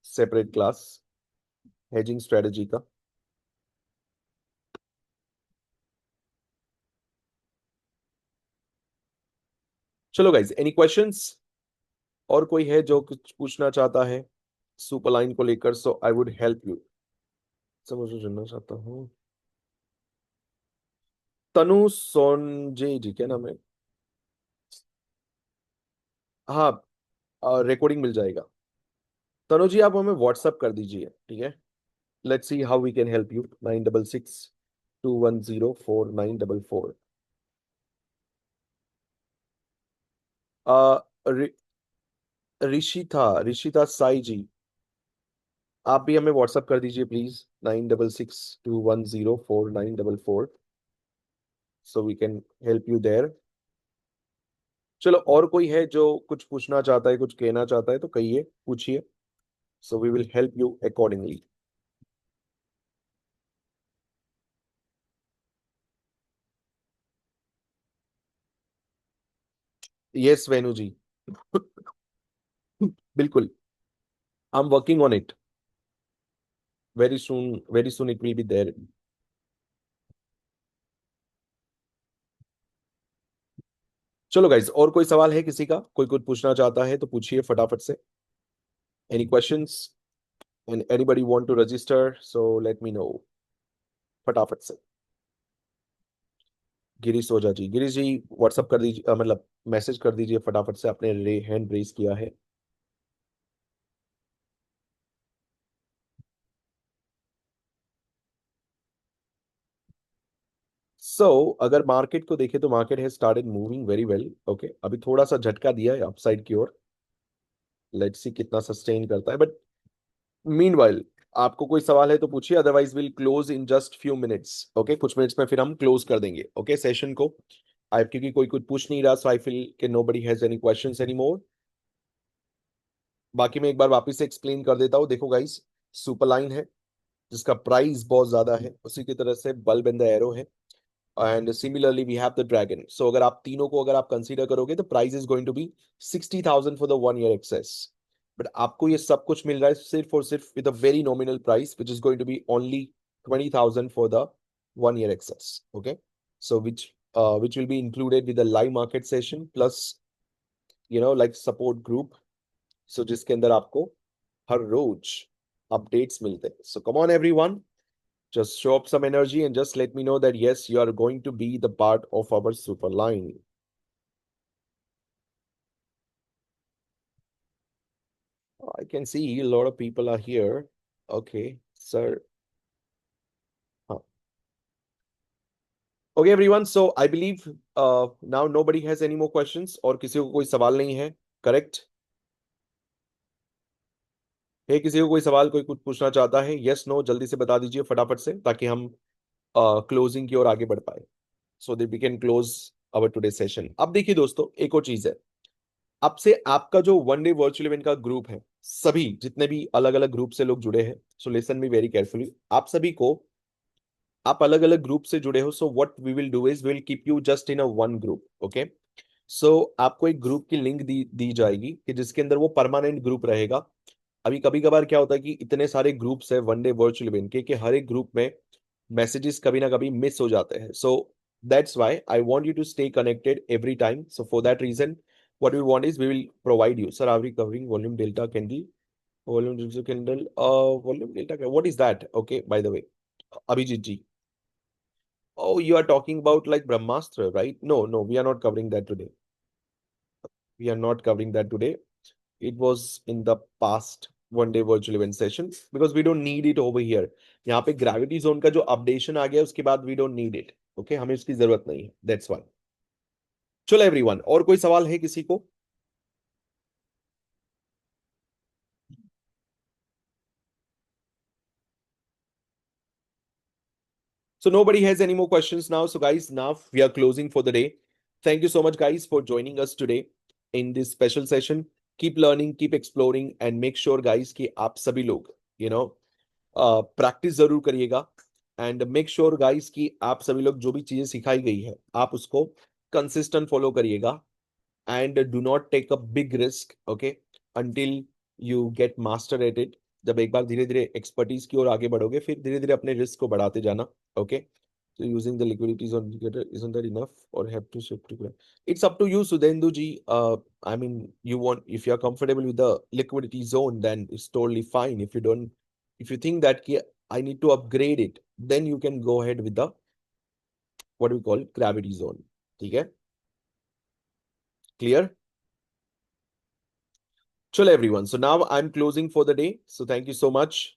separate class hedging strategy का। चलो गाइज, एनी क्वेश्चंस? और कोई है जो कुछ पूछना चाहता है सुपर लाइन को लेकर? सो आई वुड हेल्प यू। सब मुझे जानना चाहता हूँ। तनु सोनजे जी, क्या नाम है? हाँ, रिकॉर्डिंग मिल जाएगा। तनु जी, आप हमें व्हाट्सअप कर दीजिए, ठीक है? Let's see how we can help you. 9662104944। ऋ- ऋषिता साई जी, आप भी हमें व्हाट्सअप कर दीजिए please. 9662104944, so we can help you there. चलो, और कोई है जो कुछ पूछना चाहता है, कुछ कहना चाहता है तो कहिए, पूछिए। So we will help you accordingly. Yes Venu ji. बिल्कुल, I am working on it. Very soon it will be there. चलो गाइज, और कोई सवाल है किसी का? कोई कुछ पूछना चाहता है तो पूछिए फटाफट से। Any questions? And anybody want to register, so let me know फटाफट से। गिरीश ओझा जी, गिरीश जी व्हाट्सअप कर दीजिए, मतलब मैसेज कर दीजिए फटाफट से, आपने हैंड रेज किया है। अगर मार्केट को देखें तो market has started moving very well. Okay, अभी थोड़ा सा झटका दिया है अपसाइड की ओर। लेट्स सी कितना सस्टेन करता है, बट मीनवाइल आपको कोई सवाल है तो पूछिए, otherwise will close in just few minutes. Okay, कुछ मिनट्स में फिर हम क्लोज कर देंगे, ओके, सेशन को। आई क्योंकि कोई कुछ पूछ नहीं रहा, सो आई फील कि nobody has any questions any more. बाकी मैं एक बार वापस से एक्सप्लेन कर देता हूँ। देखो गाइस, सुपर लाइन है जिसका प्राइस बहुत ज्यादा है, उसी की तरह से बल्ब एंड द एरो है, and similarly we have the dragon. So अगर आप तीनों को अगर आप कंसीडर करोगे तो price is going to be 60,000 for the 1 year access. But आपको ये सब कुछ मिल रहा है सिर्फ और सिर्फ with a very nominal price which is going to be only 20,000 for the 1 year access. Okay, so which will be included with the live market session plus like support group. So जिसके अंदर आपको हर रोज अपडेट्स मिलते हैं। So come on everyone, just show up some energy and just let me know that yes, you are going to be the part of our super line. I can see a lot of people are here. Okay, sir. Huh. Okay, everyone. So I believe now nobody has any more questions और किसी को कोई सवाल नहीं है, correct? है किसी को कोई सवाल, कोई कुछ पूछना चाहता है? यस नो जल्दी से बता दीजिए फटाफट से, ताकि हम क्लोजिंग की ओर आगे बढ़ पाए, so that we can close our today session. अब देखिए दोस्तों, एक और चीज है। अब से आपका जो वन डे वर्चुअल इवेंट का ग्रुप है, सभी जितने भी अलग अलग ग्रुप से लोग जुड़े हैं, so listen me very carefully, आप सभी को, आप अलग अलग ग्रुप से जुड़े हो, so what we will do is will keep you just in a one group. Okay, so आपको एक ग्रुप की लिंक दी दी जाएगी कि जिसके अंदर वो परमानेंट ग्रुप रहेगा। अभी कभी कभार क्या होता है कि इतने सारे ग्रुप्स है वन डे वर्चुअल इवेंट के कि हर एक ग्रुप में मैसेजेस कभी ना कभी मिस हो जाते हैं। So that's why I want you to stay connected every time. So for that reason what we want is we will provide you, sir, are we covering volume delta candle? Volume delta candle, volume delta, what is that? Okay, by the way, Abhijit ji, oh, you are talking about like Brahmastra, right? No, we are not covering that today. We are not covering that today. It was in the past one day virtual event session because we don't need it over here. यहाँ पे ग्रेविटी जोन का जो अपडेशन आ गया उसके बाद we don't need it. Okay, हमें इसकी जरूरत नहीं है, दैट्स व्हाई। चलो एवरीवन, और कोई सवाल है किसी को? So nobody has any more questions now. So guys, now we are closing for the day. Thank you so much guys for joining us today in this special session. Keep learning, keep exploring and make sure guys कि आप सभी लोग प्रैक्टिस जरूर करिएगा। एंड मेक श्योर गाइस कि आप सभी लोग जो भी चीजें सिखाई गई है आप उसको कंसिस्टेंट फॉलो करिएगा। And do not take a big risk, okay, until you get master at it. जब एक बार धीरे धीरे एक्सपर्टीज की ओर आगे बढ़ोगे फिर धीरे धीरे अपने रिस्क को बढ़ाते जाना। Okay, so using the liquidity zone indicator, isn't that enough or have to shift to graph? It's up to you, Sudhendu ji. I mean, you want, if you're comfortable with the liquidity zone then it's totally fine. If you don't, if you think that I need to upgrade it, then you can go ahead with the what we call gravity zone. ठीक है, clear? Chalo everyone. So now I'm closing for the day. So thank you so much.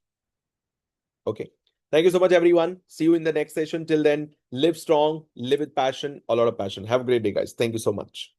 Okay. Thank you so much, everyone. See you in the next session. Till then, live strong, live with passion, a lot of passion. Have a great day, guys. Thank you so much.